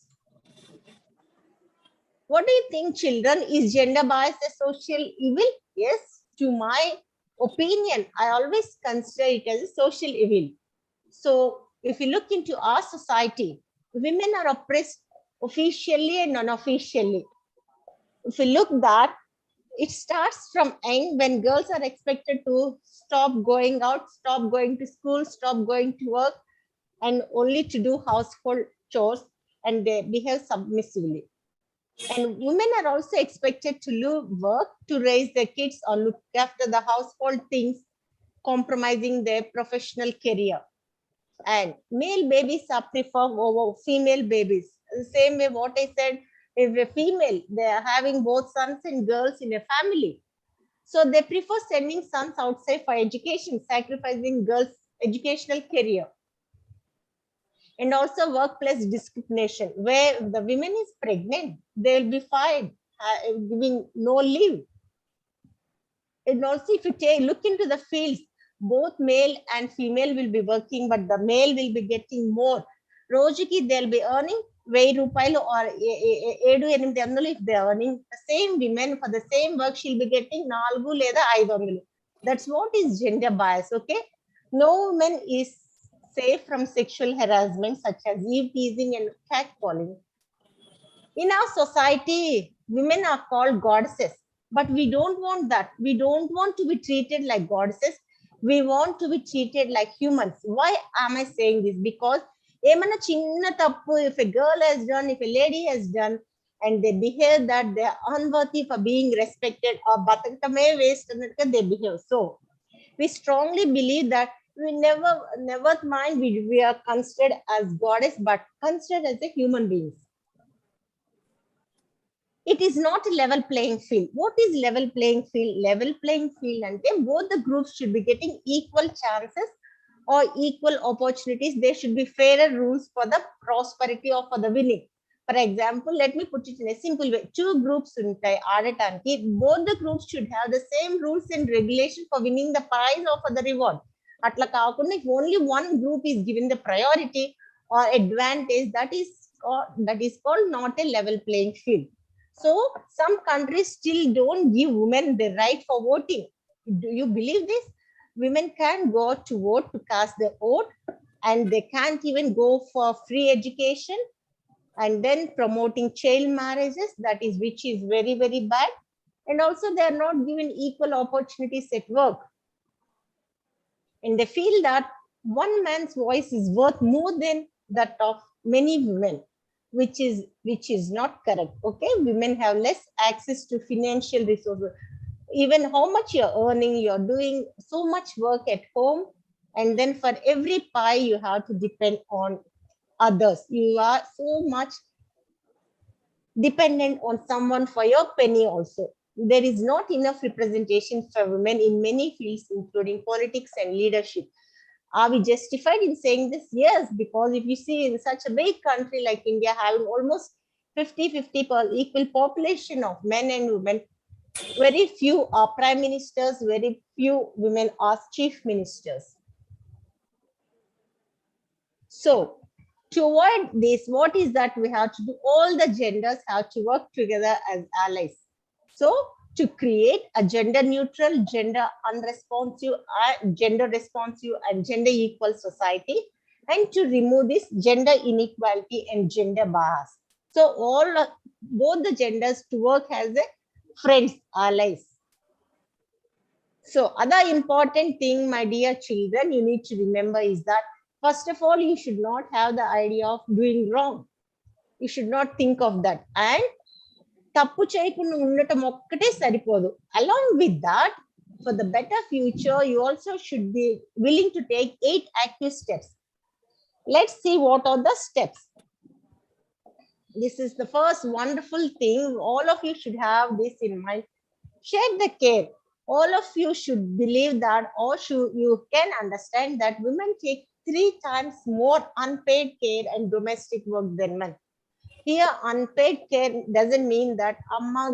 What do you think, children? Is gender bias a social evil? Yes, to my opinion, I always consider it as a social evil. So if you look into our society, women are oppressed officially and unofficially. If you look that, it starts from young when girls are expected to stop going out, stop going to school, stop going to work, and only to do household chores, and they behave submissively. And women are also expected to leave work to raise their kids or look after the household things, compromising their professional career. And male babies are preferred over female babies. The same way what I said, if a female, they are having both sons and girls in a family. So they prefer sending sons outside for education, sacrificing girls' educational career. And also workplace discrimination, where the women is pregnant, they will be fired, giving no leave. And also if you look into the fields, both male and female will be working, but the male will be getting more. Rojiki, they'll be earning 1000 రూపాయలు or 7-800 if they're earning. The same women for the same work, she'll be getting 4 లేదా 500. That's what is gender bias, okay? No woman is safe from sexual harassment such as eve teasing and catcalling. In our society, women are called goddesses, but we don't want that. We don't want to be treated like goddesses. We want to be treated like humans. Why am I saying this? Because ఏమన్నా చిన్న తప్పు, if a girl has done, if a lady has done, and they behave that they are unworthy for being respected or బతకటమే waste అన్నట్టుగా they behave. So we strongly believe that we never mind we are considered as goddess, but considered as a human beings. It is not a level playing field. What is level playing field? Level playing field and both the groups should be getting equal chances or equal opportunities. There should be fairer rules for the prosperity or for the winning. For example, let me put it in a simple way. Two groups untai aadataniki, both the groups should have the same rules and regulation for winning the prize or for the reward. Atla kaakunda, if only one group is given the priority or advantage, that is called not a level playing field. So some countries still don't give women the right for voting. Do you believe this? Women can go to vote, to cast their vote, and they can't even go for free education, and then promoting child marriages, that is which is very, very bad. And also they are not given equal opportunities at work. And they feel that one man's voice is worth more than that of many women, which is not correct. Okay, women have less access to financial resources. Even how much you're earning, you're doing so much work at home, and then for every pie you have to depend on others. You are so much dependent on someone for your penny also. There is not enough representation for women in many fields, including politics and leadership. Are we justified in saying this? Yes, because if you see in such a big country like India, having almost 50-50 equal population of men and women, very few are prime ministers, very few women are chief ministers. So to avoid this, what is that we have to do? All the genders have to work together as allies. So to create a gender neutral, gender unresponsive, gender responsive and gender equal society, and to remove this gender inequality and gender bias. So both the genders to work as a friends, allies. So other important thing, my dear children, you need to remember is that first of all, you should not have the idea of doing wrong. You should not think of that. And తప్పు చేయకుండా ఉండటం ఒక్కటే సరిపోదు. Along with that, for the better future, you also should be willing to take 8 active steps. Let's see what are the steps. This is the first wonderful thing. All of you should have this in mind. Share the care. All of you should believe that, or you can understand that women take 3 times more unpaid care and domestic work than men. Here, unpaid care doesn't mean that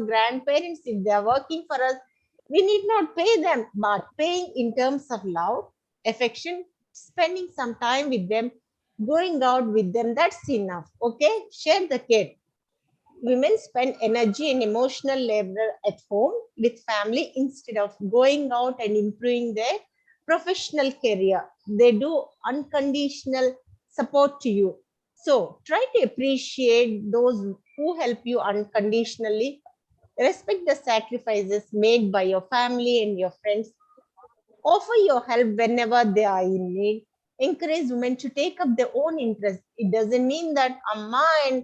grandparents, if they are working for us, we need not pay them, but paying in terms of love, affection, spending some time with them, going out with them, that's enough. Okay, share the care. Women spend energy and emotional labor at home with family instead of going out and improving their professional career. They do unconditional support to you. So try to appreciate those who help you unconditionally. Respect the sacrifices made by your family and your friends. Offer your help whenever they are in need. Encourage women to take up their own interest. It doesn't mean that Amma and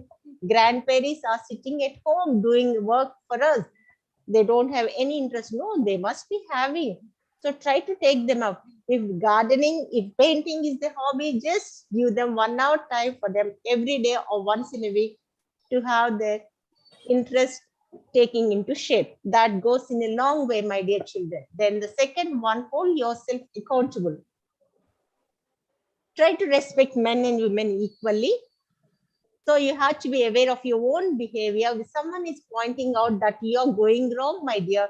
grandparents are sitting at home doing work for us. They don't have any interest. No, they must be having. So try to take them up. If gardening, if painting is the hobby, just give them 1 hour time for them every day or once in a week to have their interest taking into shape. That goes in a long way, my dear children. Then the second one, hold yourself accountable. Try to respect men and women equally. So you have to be aware of your own behavior. If someone is pointing out that you're going wrong, my dear,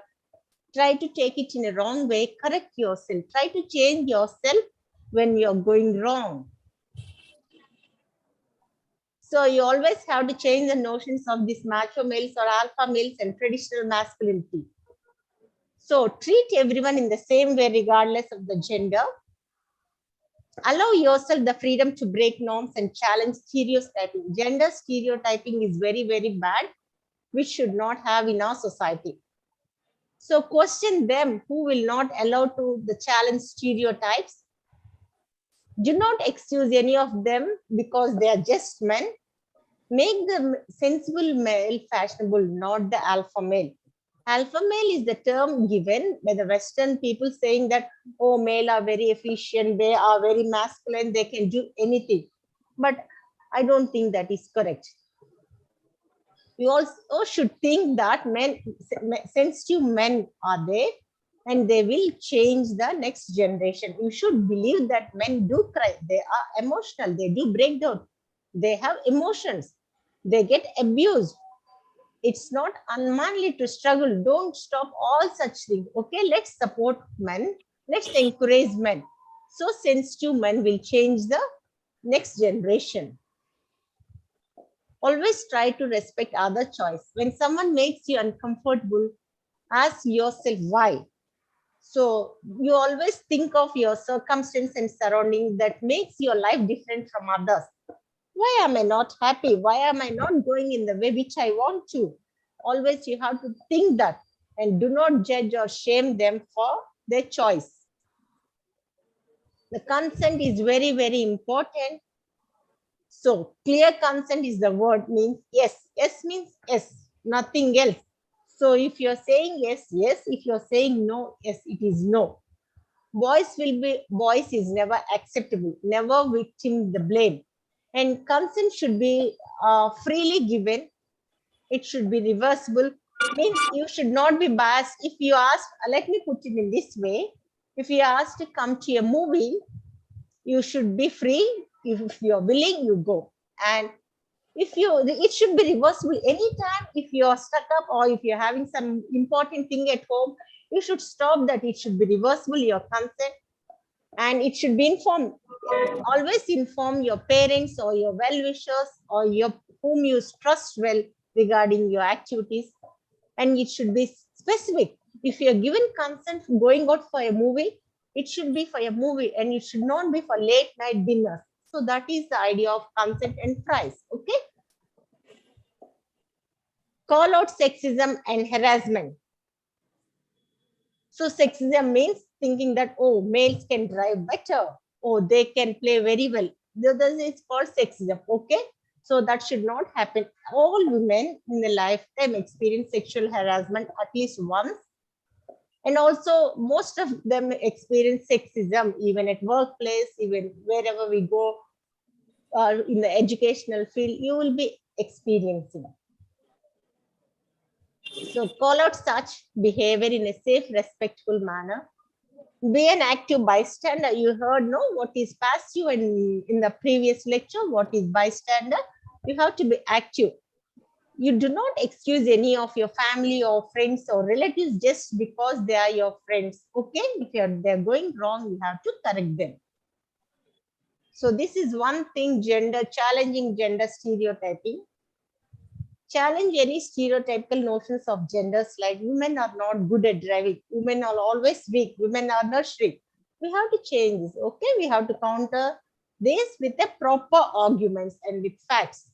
try to take it in a wrong way, correct yourself. Try to change yourself when you're going wrong. So you always have to change the notions of these macho males or alpha males and traditional masculinity. So treat everyone in the same way regardless of the gender. Allow yourself the freedom to break norms and challenge stereotyping. Gender stereotyping is very, very bad, which should not have in our society. So question them who will not allow to the challenge stereotypes. Do not excuse any of them because they are just men. Make the sensible male fashionable, not the alpha male. Alpha male is the term given by the Western people saying that, oh, male are very efficient, they are very masculine, they can do anything. But I don't think that is correct. You also should think that sensitive men are there and they will change the next generation. You should believe that men do cry, they are emotional, they do break down, they have emotions, they get abused. It's not unmanly to struggle. Don't stop all such things. Okay, let's support men, let's encourage men, so sensitive men will change the next generation. Always try to respect other choice. When someone makes you uncomfortable, ask yourself why. So you always think of your circumstance and surroundings that makes your life different from others. Why am I not happy? Why am I not going in the way which I want to? Always you have to think that, and do not judge or shame them for their choice. The consent is very, very important. So clear consent is the word, means yes. Yes means yes, nothing else. So if you're saying yes, yes. If you're saying no, yes, it is no. Voice is never acceptable, never victim the blame. And consent should be freely given. It should be reversible. Means you should not be biased. If you ask, let me put it in this way. If you are asked to come to a movie, you should be free. If you're willing, you go. And it should be reversible anytime. If you're stuck up or if you're having some important thing at home, you should stop that. It should be reversible, your consent, and it should be informed. Always inform your parents or your well-wishers or whom you trust well regarding your activities. and it should be specific. If you are given consent for going out for a movie, it should be for a movie and it should not be for late night dinners. So that is the idea of consent and price. Okay. Call out sexism and harassment. So sexism means thinking that, oh, males can drive better, oh, they can play very well. It's called sexism. Okay. So that should not happen. All women in their lifetime experience sexual harassment at least once. And also most of them experience sexism, even at workplace, even wherever we go, in the educational field, you will be experiencing. So call out such behavior in a safe, respectful manner. Be an active bystander. You heard, no, what is passive, and in the previous lecture, what is bystander? You have to be active. You do not excuse any of your family or friends or relatives just because they are your friends. Okay, if they're going wrong, you have to correct them. So this is one thing, challenging gender stereotyping. Challenge any stereotypical notions of genders like women are not good at driving, women are always weak, women are nurturing. We have to change this. Okay, we have to counter this with a proper arguments and with facts.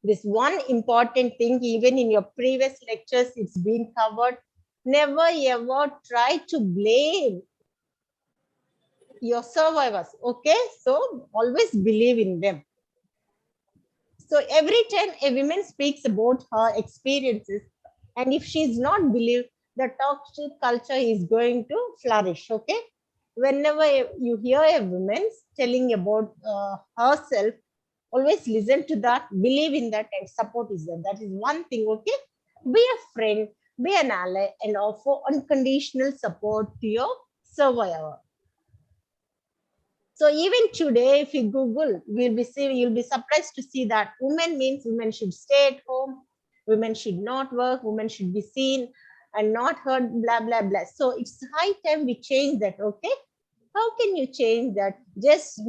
This one important thing, even in your previous lectures, it's been covered. Never ever try to blame your survivors. Okay, so always believe in them. So every time a woman speaks about her experiences, and if she is not believed, the toxic culture is going to flourish. Okay, whenever you hear a woman telling about herself, always listen to that, believe in that, and support is there. That is one thing. Okay, be a friend, be an ally, and offer unconditional support to your survivor. So even today, if you Google, you'll be surprised to see that women means women should stay at home, women should not work, women should be seen and not heard, blah, blah, blah. So it's high time we change that, okay? How can you change that? Just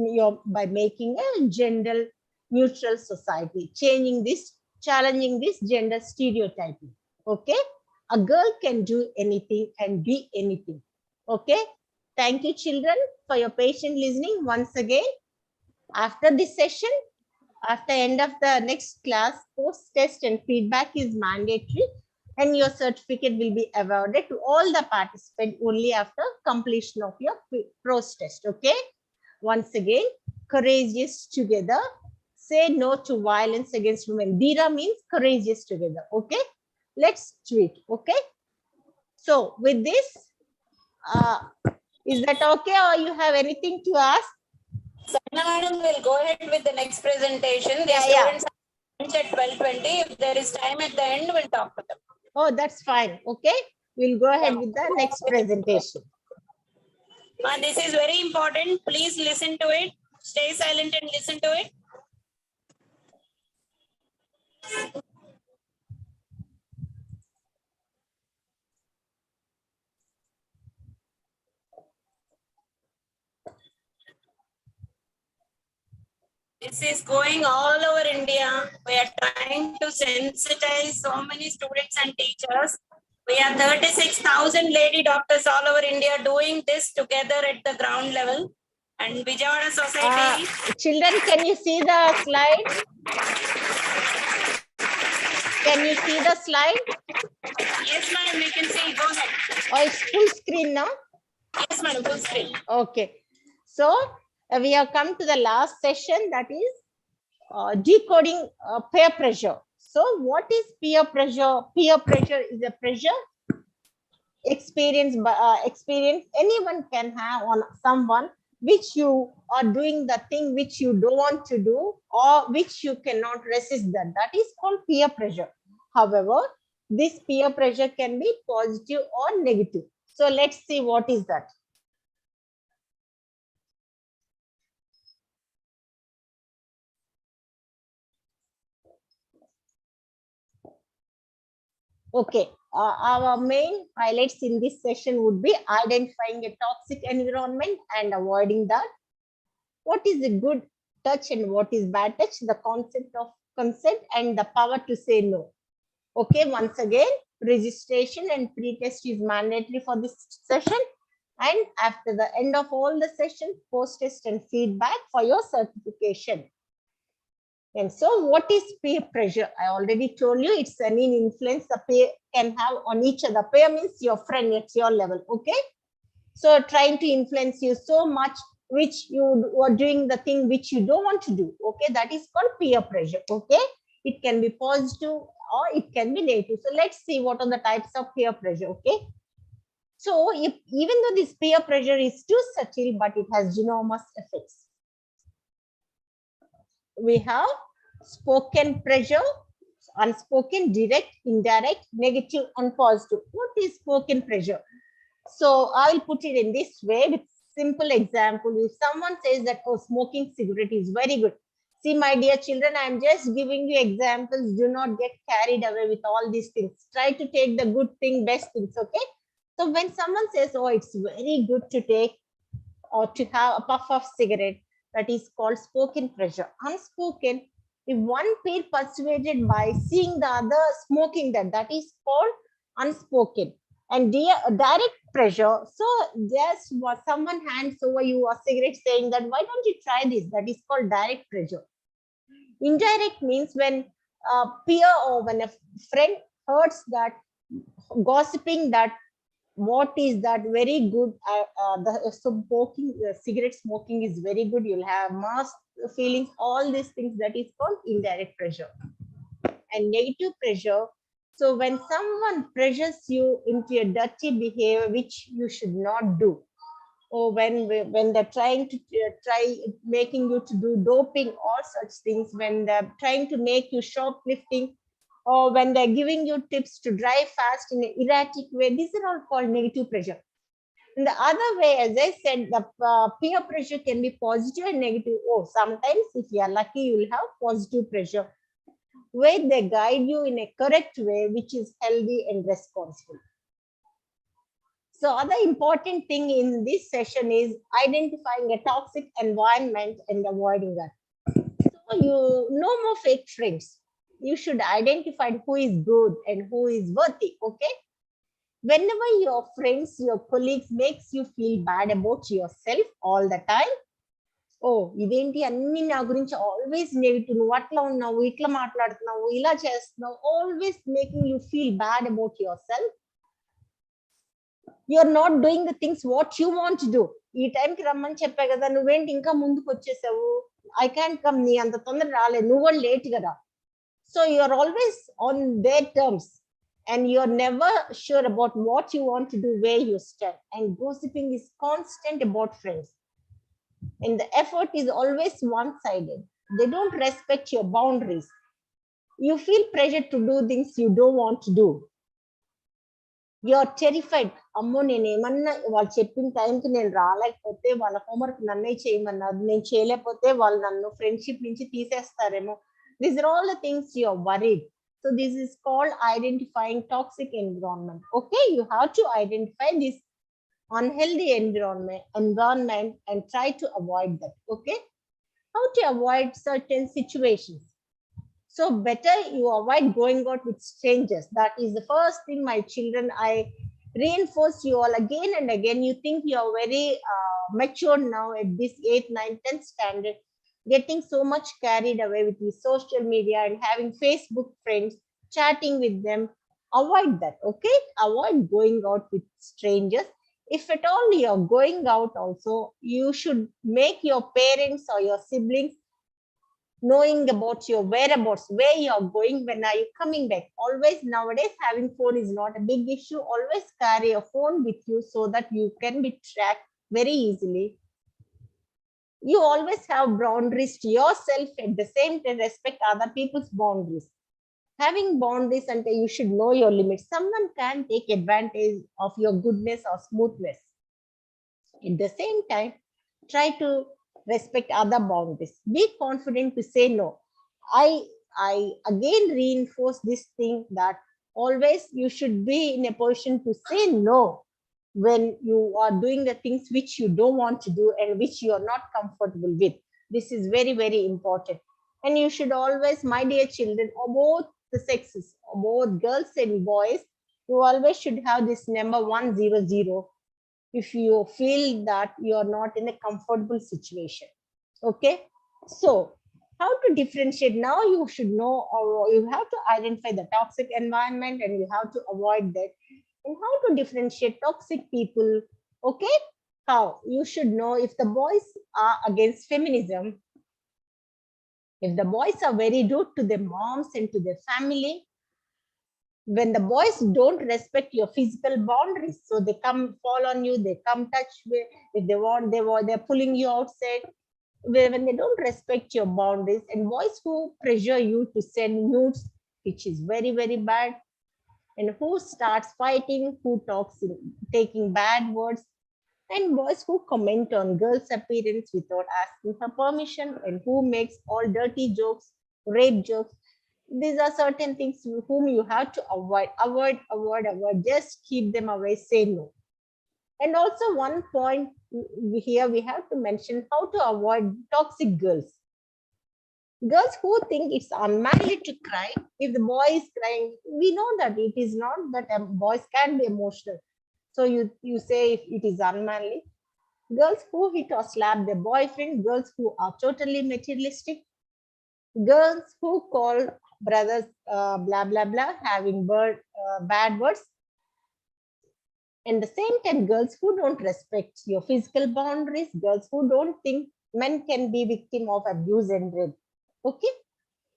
by making a gender neutral society, changing this, challenging this gender stereotyping, okay? A girl can do anything and be anything, okay? Thank you, children, for your patient listening once again. After this session, after end of the next class, post-test and feedback is mandatory, and your certificate will be awarded to all the participants only after completion of your post-test, okay? Once again, courageous together. Say no to violence against women. Dheera means courageous together, okay? Let's do it, okay? So with this, is that okay, or you have anything to ask? Sana madam will go ahead with the next presentation. The students are at 12:20. If there is time at the end, we'll talk to them. Oh, that's fine. Okay, we'll go ahead with the next presentation. This is very important. Please listen to it. Stay silent and listen to it. This is going all over India. We are trying to sensitize so many students and teachers. We are 36,000 lady doctors all over India doing this together at the ground level. And Vijayawada Society. Children, can you see the slide? Can you see the slide? Yes, madam, we can see. Go ahead. Oh, it's full screen now? Yes, madam, full screen. Okay. So, we have come to the last session, that is decoding peer pressure. So what is peer pressure? Peer pressure is a pressure experience anyone can have on someone, which you are doing the thing which you don't want to do, or which you cannot resist that. That is called peer pressure. However, this peer pressure can be positive or negative. So let's see what is that. Okay, our main highlights in this session would be identifying a toxic environment and avoiding that. What is a good touch and what is bad touch? The concept of consent and the power to say no. Okay, once again, registration and pre-test is mandatory for this session. And after the end of all the session, post-test and feedback for your certification. And so what is peer pressure? I already told you it's any influence the peer can have on each other. Peer means your friend at your level, okay? So trying to influence you so much, which you are doing the thing which you don't want to do, okay? That is called peer pressure, okay? It can be positive or it can be negative. So let's see what are the types of peer pressure, okay? So if, even though this peer pressure is too subtle, but it has enormous effects. We have spoken pressure, unspoken, direct, indirect, negative, and positive. What is spoken pressure? So I'll put it in this way with simple example. If someone says that, oh, smoking cigarette is very good. See, my dear children, I'm just giving you examples. Do not get carried away with all these things. Try to take the good thing, best things, okay? So when someone says, oh, it's very good to take or to have a puff of cigarette, that is called spoken pressure. Unspoken, if one peer persuaded by seeing the other smoking that is called unspoken. And direct pressure, so just someone hands over you a cigarette saying that, why don't you try this? That is called direct pressure. Indirect means when a peer or when a friend hurts that, gossiping that, what is that very good, the smoking, cigarette smoking is very good, you'll have mass feelings, all these things, that is called indirect pressure. And negative pressure, so when someone pressures you into a dirty behavior which you should not do, or when they're trying to try making you to do doping or such things, when they're trying to make you shoplifting, or when they're giving you tips to drive fast in an erratic way, these are all called negative pressure. In the other way, as I said, the peer pressure can be positive and negative. Oh, sometimes if you are lucky, you will have positive pressure, where they guide you in a correct way, which is healthy and responsible. So other important thing in this session is identifying a toxic environment and avoiding that. So you no more fake friends. You should identify who is good and who is worthy, okay? Whenever your friends, your colleagues makes you feel bad about yourself all the time, ఓ ఇదేంటి అన్ని నా గురించి always negative, నువ్వు అట్లా ఉన్నావు, ఇట్లా మాట్లాడుతున్నావు, ఇలా చేస్తున్నావు, always making you feel bad about your self. You're not doing the things what you want do. ఈ టైంకి రమ్మని చెప్పా కదా, నువ్వేంటి ఇంకా ముందుకు వచ్చేసావు, ఐ క్యాన్ కమ్, నీ అంత తొందర రాలేదు, నువ్వు కూడా లేట్ కదా. So you're always on their terms and you're never sure about what you want to do, where you stand. And gossiping is constant about friends. And the effort is always one-sided. They don't respect your boundaries. You feel pressure to do things you don't want to do. You're terrified. అమ్మో నేను ఏమన్నా వాళ్ళు చెప్పిన టైంకి నేను రాలేకపోతే, వాళ్ళ homework నన్నే చేయమన్నారు, నేను చేయలేకపోతే వాళ్ళు నన్ను ఫ్రెండ్షిప్ నుంచి తీసేస్తారేమో. These are all the things you're worried. So this is called identifying toxic environment. Okay, you have to identify this unhealthy environment and try to avoid that. Okay, how to avoid certain situations? So better you avoid going out with strangers. That is the first thing, my children. I reinforce you all again and again. You think you are very mature now at this 8th, 9th, 10th standard, getting so much carried away with the social media and having Facebook friends, chatting with them. Avoid that, okay? Avoid going out with strangers. If at all you're going out also, you should make your parents or your siblings knowing about your whereabouts, where you're going, when are you coming back. Always nowadays having phone is not a big issue. Always carry a phone with you so that you can be tracked very easily. You always have boundaries to yourself, at the same time respect other people's boundaries. Having boundaries, and you should know your limits. Someone can take advantage of your goodness or smoothness. At the same time, try to respect other boundaries. Be confident to say no. I again reinforce this thing that always you should be in a position to say no when you are doing the things which you don't want to do and which you are not comfortable with. This is very, very important. And you should always, my dear children, both the sexes, both girls and boys, you always should have this number 100 if you feel that you are not in a comfortable situation. Okay, so how to differentiate? Now you should know, or you have to identify the toxic environment and you have to avoid that. And how to differentiate toxic people? Okay, how? You should know if the boys are against feminism, if the boys are very rude to their moms and to their family, when the boys don't respect your physical boundaries, so they come fall on you, they come touch with, if they want, they're pulling you outside, when they don't respect your boundaries, and boys who pressure you to send nudes, which is very, very bad, and who starts fighting, who talks taking bad words, and boys who comment on girls' appearance without asking her permission, and who makes all dirty jokes, rape jokes. These are certain things whom you have to avoid. Just keep them away, say no. And also one point here we have to mention how to avoid toxic girls. Girls who think it's unmanly to cry. If the boy is crying, we know that it is not that boys can be emotional. So you say if it is unmanly. Girls who hit or slap their boyfriend, girls who are totally materialistic, girls who call brothers blah blah blah, having bad words, and the same time girls who don't respect your physical boundaries, girls who don't think men can be victim of abuse and rape. Okay,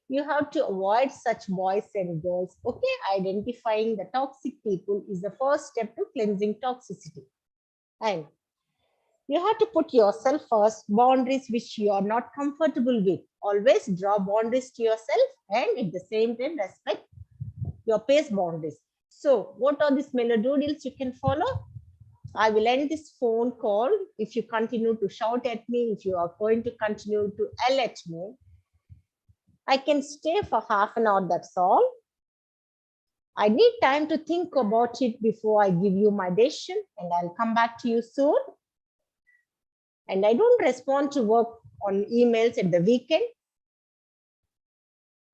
you have to avoid such boys and girls. Okay, identifying the toxic people is the first step to cleansing toxicity. And you have to put yourself first, boundaries which you are not comfortable with. Always draw boundaries to yourself and at the same time respect your pace boundaries. So what are these melodies you can follow? I will end this phone call. If you continue to shout at me, if you are going to continue to yell at me, I can stay for half an hour, that's all. I need time to think about it before I give you my decision, and I'll come back to you soon. And I don't respond to work on emails at the weekend.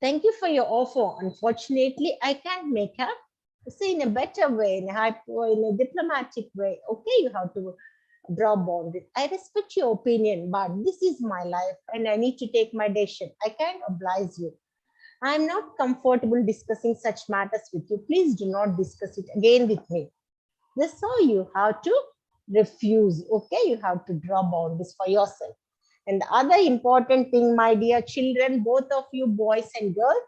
Thank you for your offer. Unfortunately, I can't make up. Say in a better way, in a diplomatic way. Okay, you have to draw boundaries. I respect your opinion, but this is my life and I need to take my decision. I can't oblige you. I am not comfortable discussing such matters with you. Please do not discuss it again with me. This is how you have to refuse. Okay, you have to draw boundaries for yourself. And the other important thing, my dear children, both of you, boys and girls,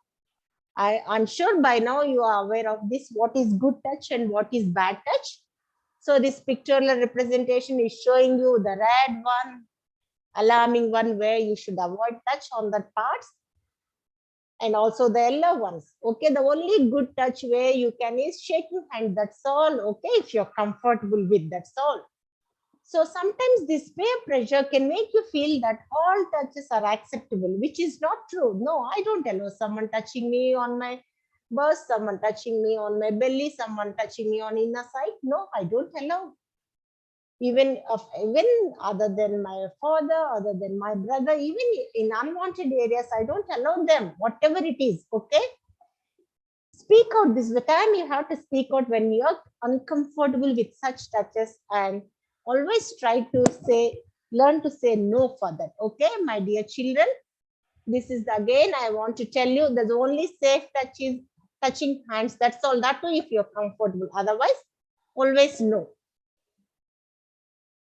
I'm sure by now you are aware of this, what is good touch and what is bad touch. So this pictorial representation is showing you the red one, alarming one where you should avoid touch on that parts, and also the yellow ones. Okay, the only good touch where you can is shaking hand, that's all. Okay, if you're comfortable with, that's all. So sometimes this peer pressure can make you feel that all touches are acceptable, which is not true. No, I don't allow someone touching me on my bust, someone touching me on my belly, someone touching me on inner side. No, I don't allow. Even other than my father, other than my brother, even in unwanted areas, I don't allow them, whatever it is. Okay. Speak out. This is the time you have to speak out when you're uncomfortable with such touches, and always try to learn to say no for that. Okay, my dear children, this is again, I want to tell you, there's only safe touch is touching hands. That's all. That too, if you're comfortable. Otherwise, always no.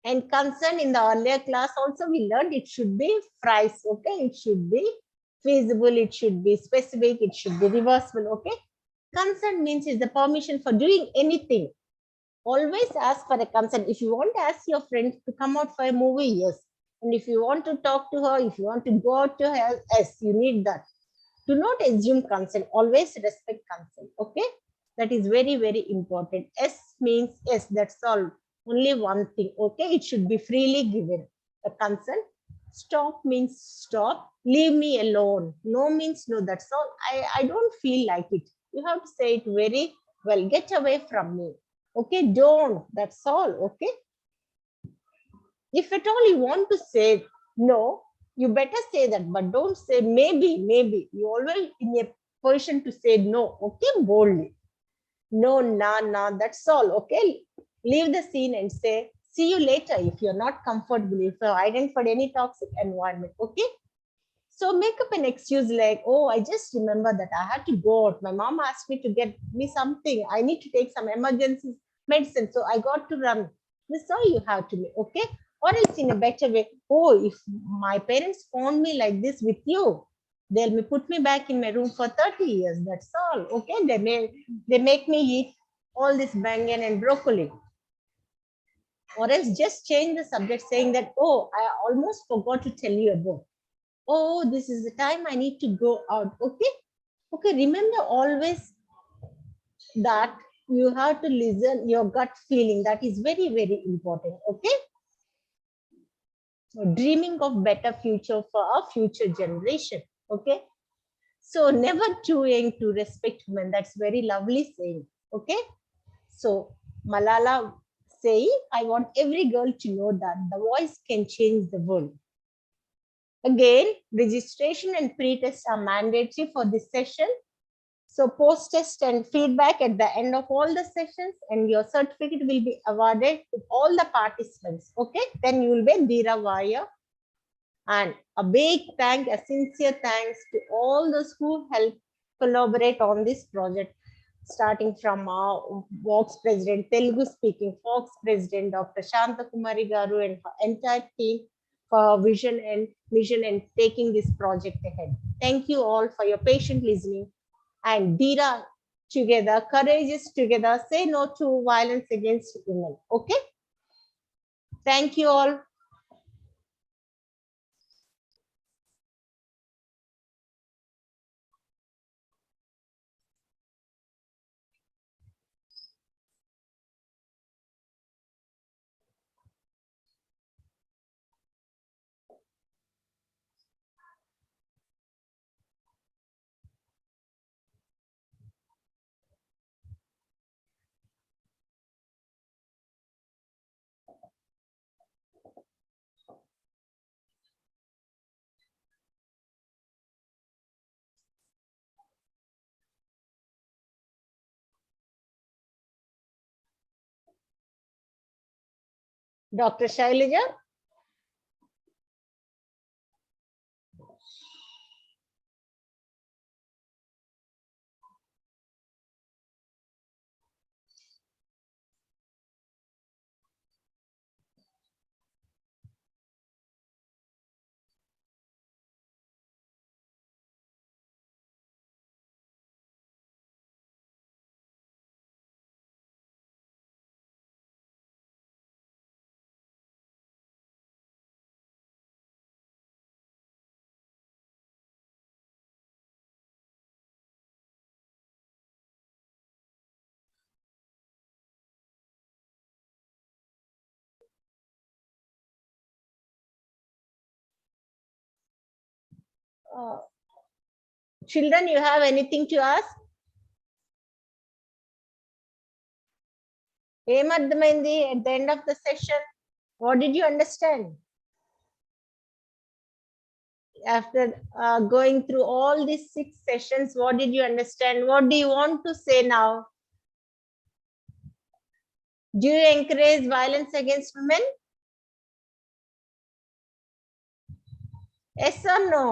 And concern, in the earlier class also we learned it should be phrase. Okay, it should be feasible, it should be specific, it should be reversible. Okay, consent means is the permission for doing anything. Always ask for a consent. If you want to ask your friend to come out for a movie, yes. And if you want to talk to her, if you want to go out to her, yes, you need that. Do not assume consent. Always respect consent. Okay, that is very, very important. S means yes, that's all. Only one thing. Okay, it should be freely given. The consent. Stop means stop. Leave me alone. No means no. That's all. I don't feel like it. You have to say it very well. Get away from me. Okay, don't. That's all. Okay. If at all you want to say no, you better say that, but don't say maybe, maybe. You always in a position to say no, okay, boldly. No, nah, that's all, okay? Leave the scene and say, see you later if you're not comfortable, if you're identified any toxic environment, okay? So make up an excuse like, oh, I just remember that I had to go out. My mom asked me to get me something. I need to take some emergency medicine, so I got to run. This is all you have to make, okay? Or else in a better way, oh, if my parents found me like this with you, they'll put me back in my room for 30 years. That's all, okay? They make me eat all this bangan and broccoli. Or else just change the subject saying that, oh, I almost forgot to tell you about. Oh, this is the time I need to go out. Okay. Okay. Remember always that you have to listen your gut feeling. That is very, very important. Okay. So dreaming of better future for our future generation. Okay. So never too young to respect women. That's very lovely saying. Okay. So Malala saying, I want every girl to know that the voice can change the world. Again, registration and pre-test are mandatory for this session. So post-test and feedback at the end of all the sessions, and your certificate will be awarded to all the participants. Okay, then you will be Dheera Warrior. And a big thank, a sincere thanks to all those who helped collaborate on this project, starting from our Vox President, Telugu speaking Fox President, Dr. Shanta Kumari Garu, and her entire team for vision and mission and taking this project ahead. Thank you all for your patient listening. And Dheera together, courageous together, say no to violence against women. Okay? Thank you all. Dr. Shailaja. Children, you have anything to ask? ఏమర్థమైంది at the end of the session? What did you understand? After going through all these 6 sessions, what did you understand? What do you want to say now? Do you encourage violence against women? Yes or no?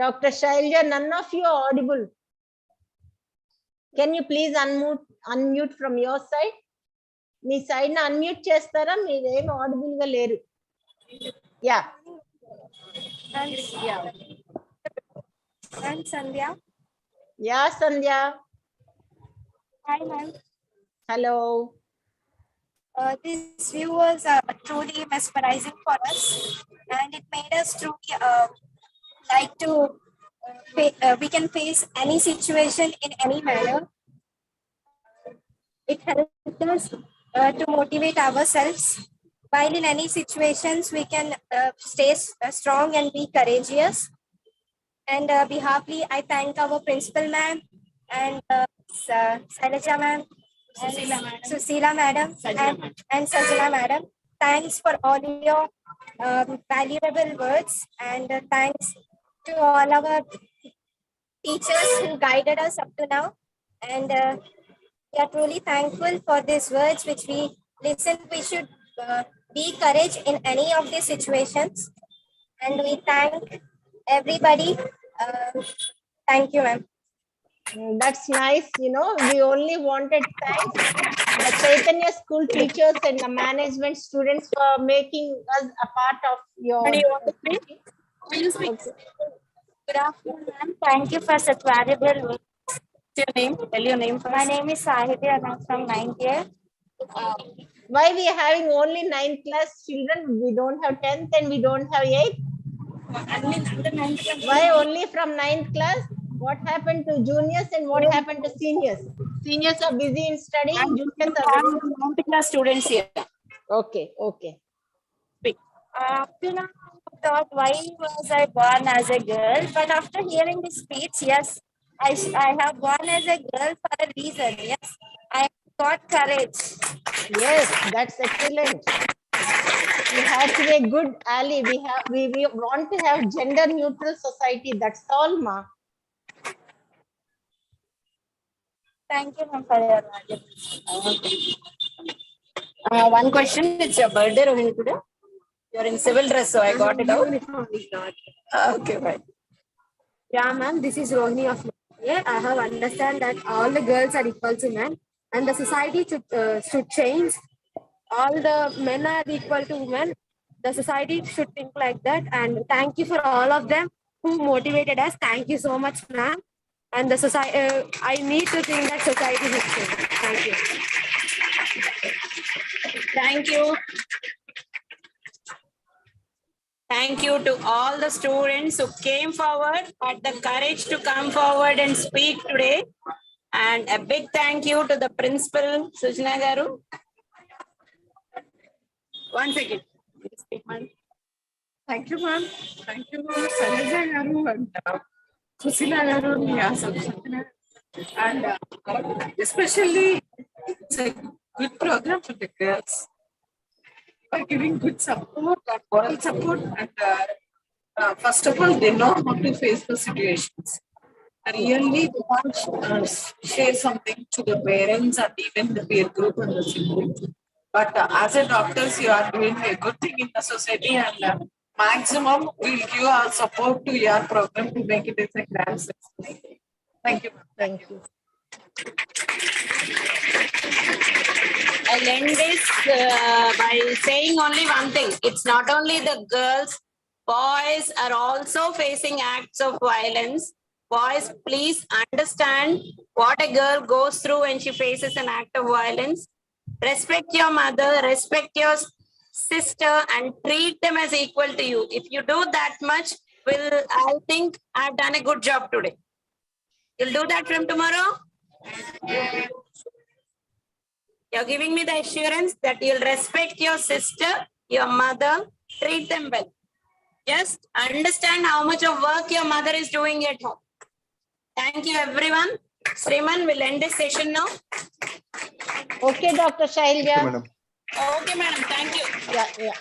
Dr. Shailja, none of you are audible. Can you please unmute from your side? Me side unmute చేస్తారా? మీరేం audible గా లేరు. Yeah. And Sandhya. Yeah Sandhya. Hi, ma'am. Hello. This view was truly mesmerizing for us, and it made us truly like to we can face any situation in any manner. It helped us to motivate ourselves. While in any situations, we can stay strong and be courageous. And behalfly, I thank our principal ma'am and Sailaja ma'am, Susila madam, and Sajana madam. Thanks for all your valuable words, and thanks to all our teachers who guided us up to now. And we are truly thankful for these words which we listen. We should be courage in any of these situations. And we thank everybody. Thank you, ma'am. That's nice. You know, we only wanted thanks the Chaitanya school teachers and the management students for making us a part of your. And you want to speak? Will you speak? Good afternoon, ma'am. Thank you for such valuable words. Your name? Tell your name first. My name is Sahiti and I'm from 9th year. Why we are having only 9th class children? We don't have 10th and we don't have 8th. Why only from 9th class? What happened to juniors and what happened to seniors? Seniors are busy in studying. Juniors are busy. 9th class students here. Okay, okay. After I thought, why was I born as a girl? But after hearing this speech, yes, I have born as a girl for a reason. Yes, I got courage. Yes, that's excellent. We have to be a good ally. We want to have gender neutral society. That's all, ma. Thank you, ma'am, for your One question. It's your birthday, Rohini, today. You're in civil dress, so I got it out. Okay, right. Yeah, ma'am, this is Rohini of yeah, I have understand that all the girls are equal to men and the society should change. All the men are equal to women. The society should think like that. And thank you for all of them who motivated us. Thank you so much, ma'am. And the society, I need to think that society should change. Thank you. Thank you. Thank you to all the students who came forward, had the courage to come forward and speak today. And a big thank you to the principal, Sujana Garu. One second. Thank you, ma'am. Thank you, Sailaja Garu and Susila Garu. And especially, it's a good program for the girls. By giving good support, moral support, and first of all, they know how to face the situations. Really want to share something to the parents and even the peer group and the siblings. But as a doctors, you are doing a good thing in the society, and maximum we'll give our support to your program to make it as a grand success. Thank you. Thank you. I'll end this by saying only one thing. It's not only the girls, boys are also facing acts of violence. Boys, please understand what a girl goes through when she faces an act of violence. Respect your mother, respect your sister, and treat them as equal to you. If you do that much, I think I've done a good job today. You'll do that from tomorrow? You're giving me the assurance that you'll respect your sister, your mother, treat them well. Just understand how much of work your mother is doing at home. Thank you, everyone. Sriman will end this session now. Okay, Dr. Shailja. Okay, madam. Okay, madam. Thank you. Yeah.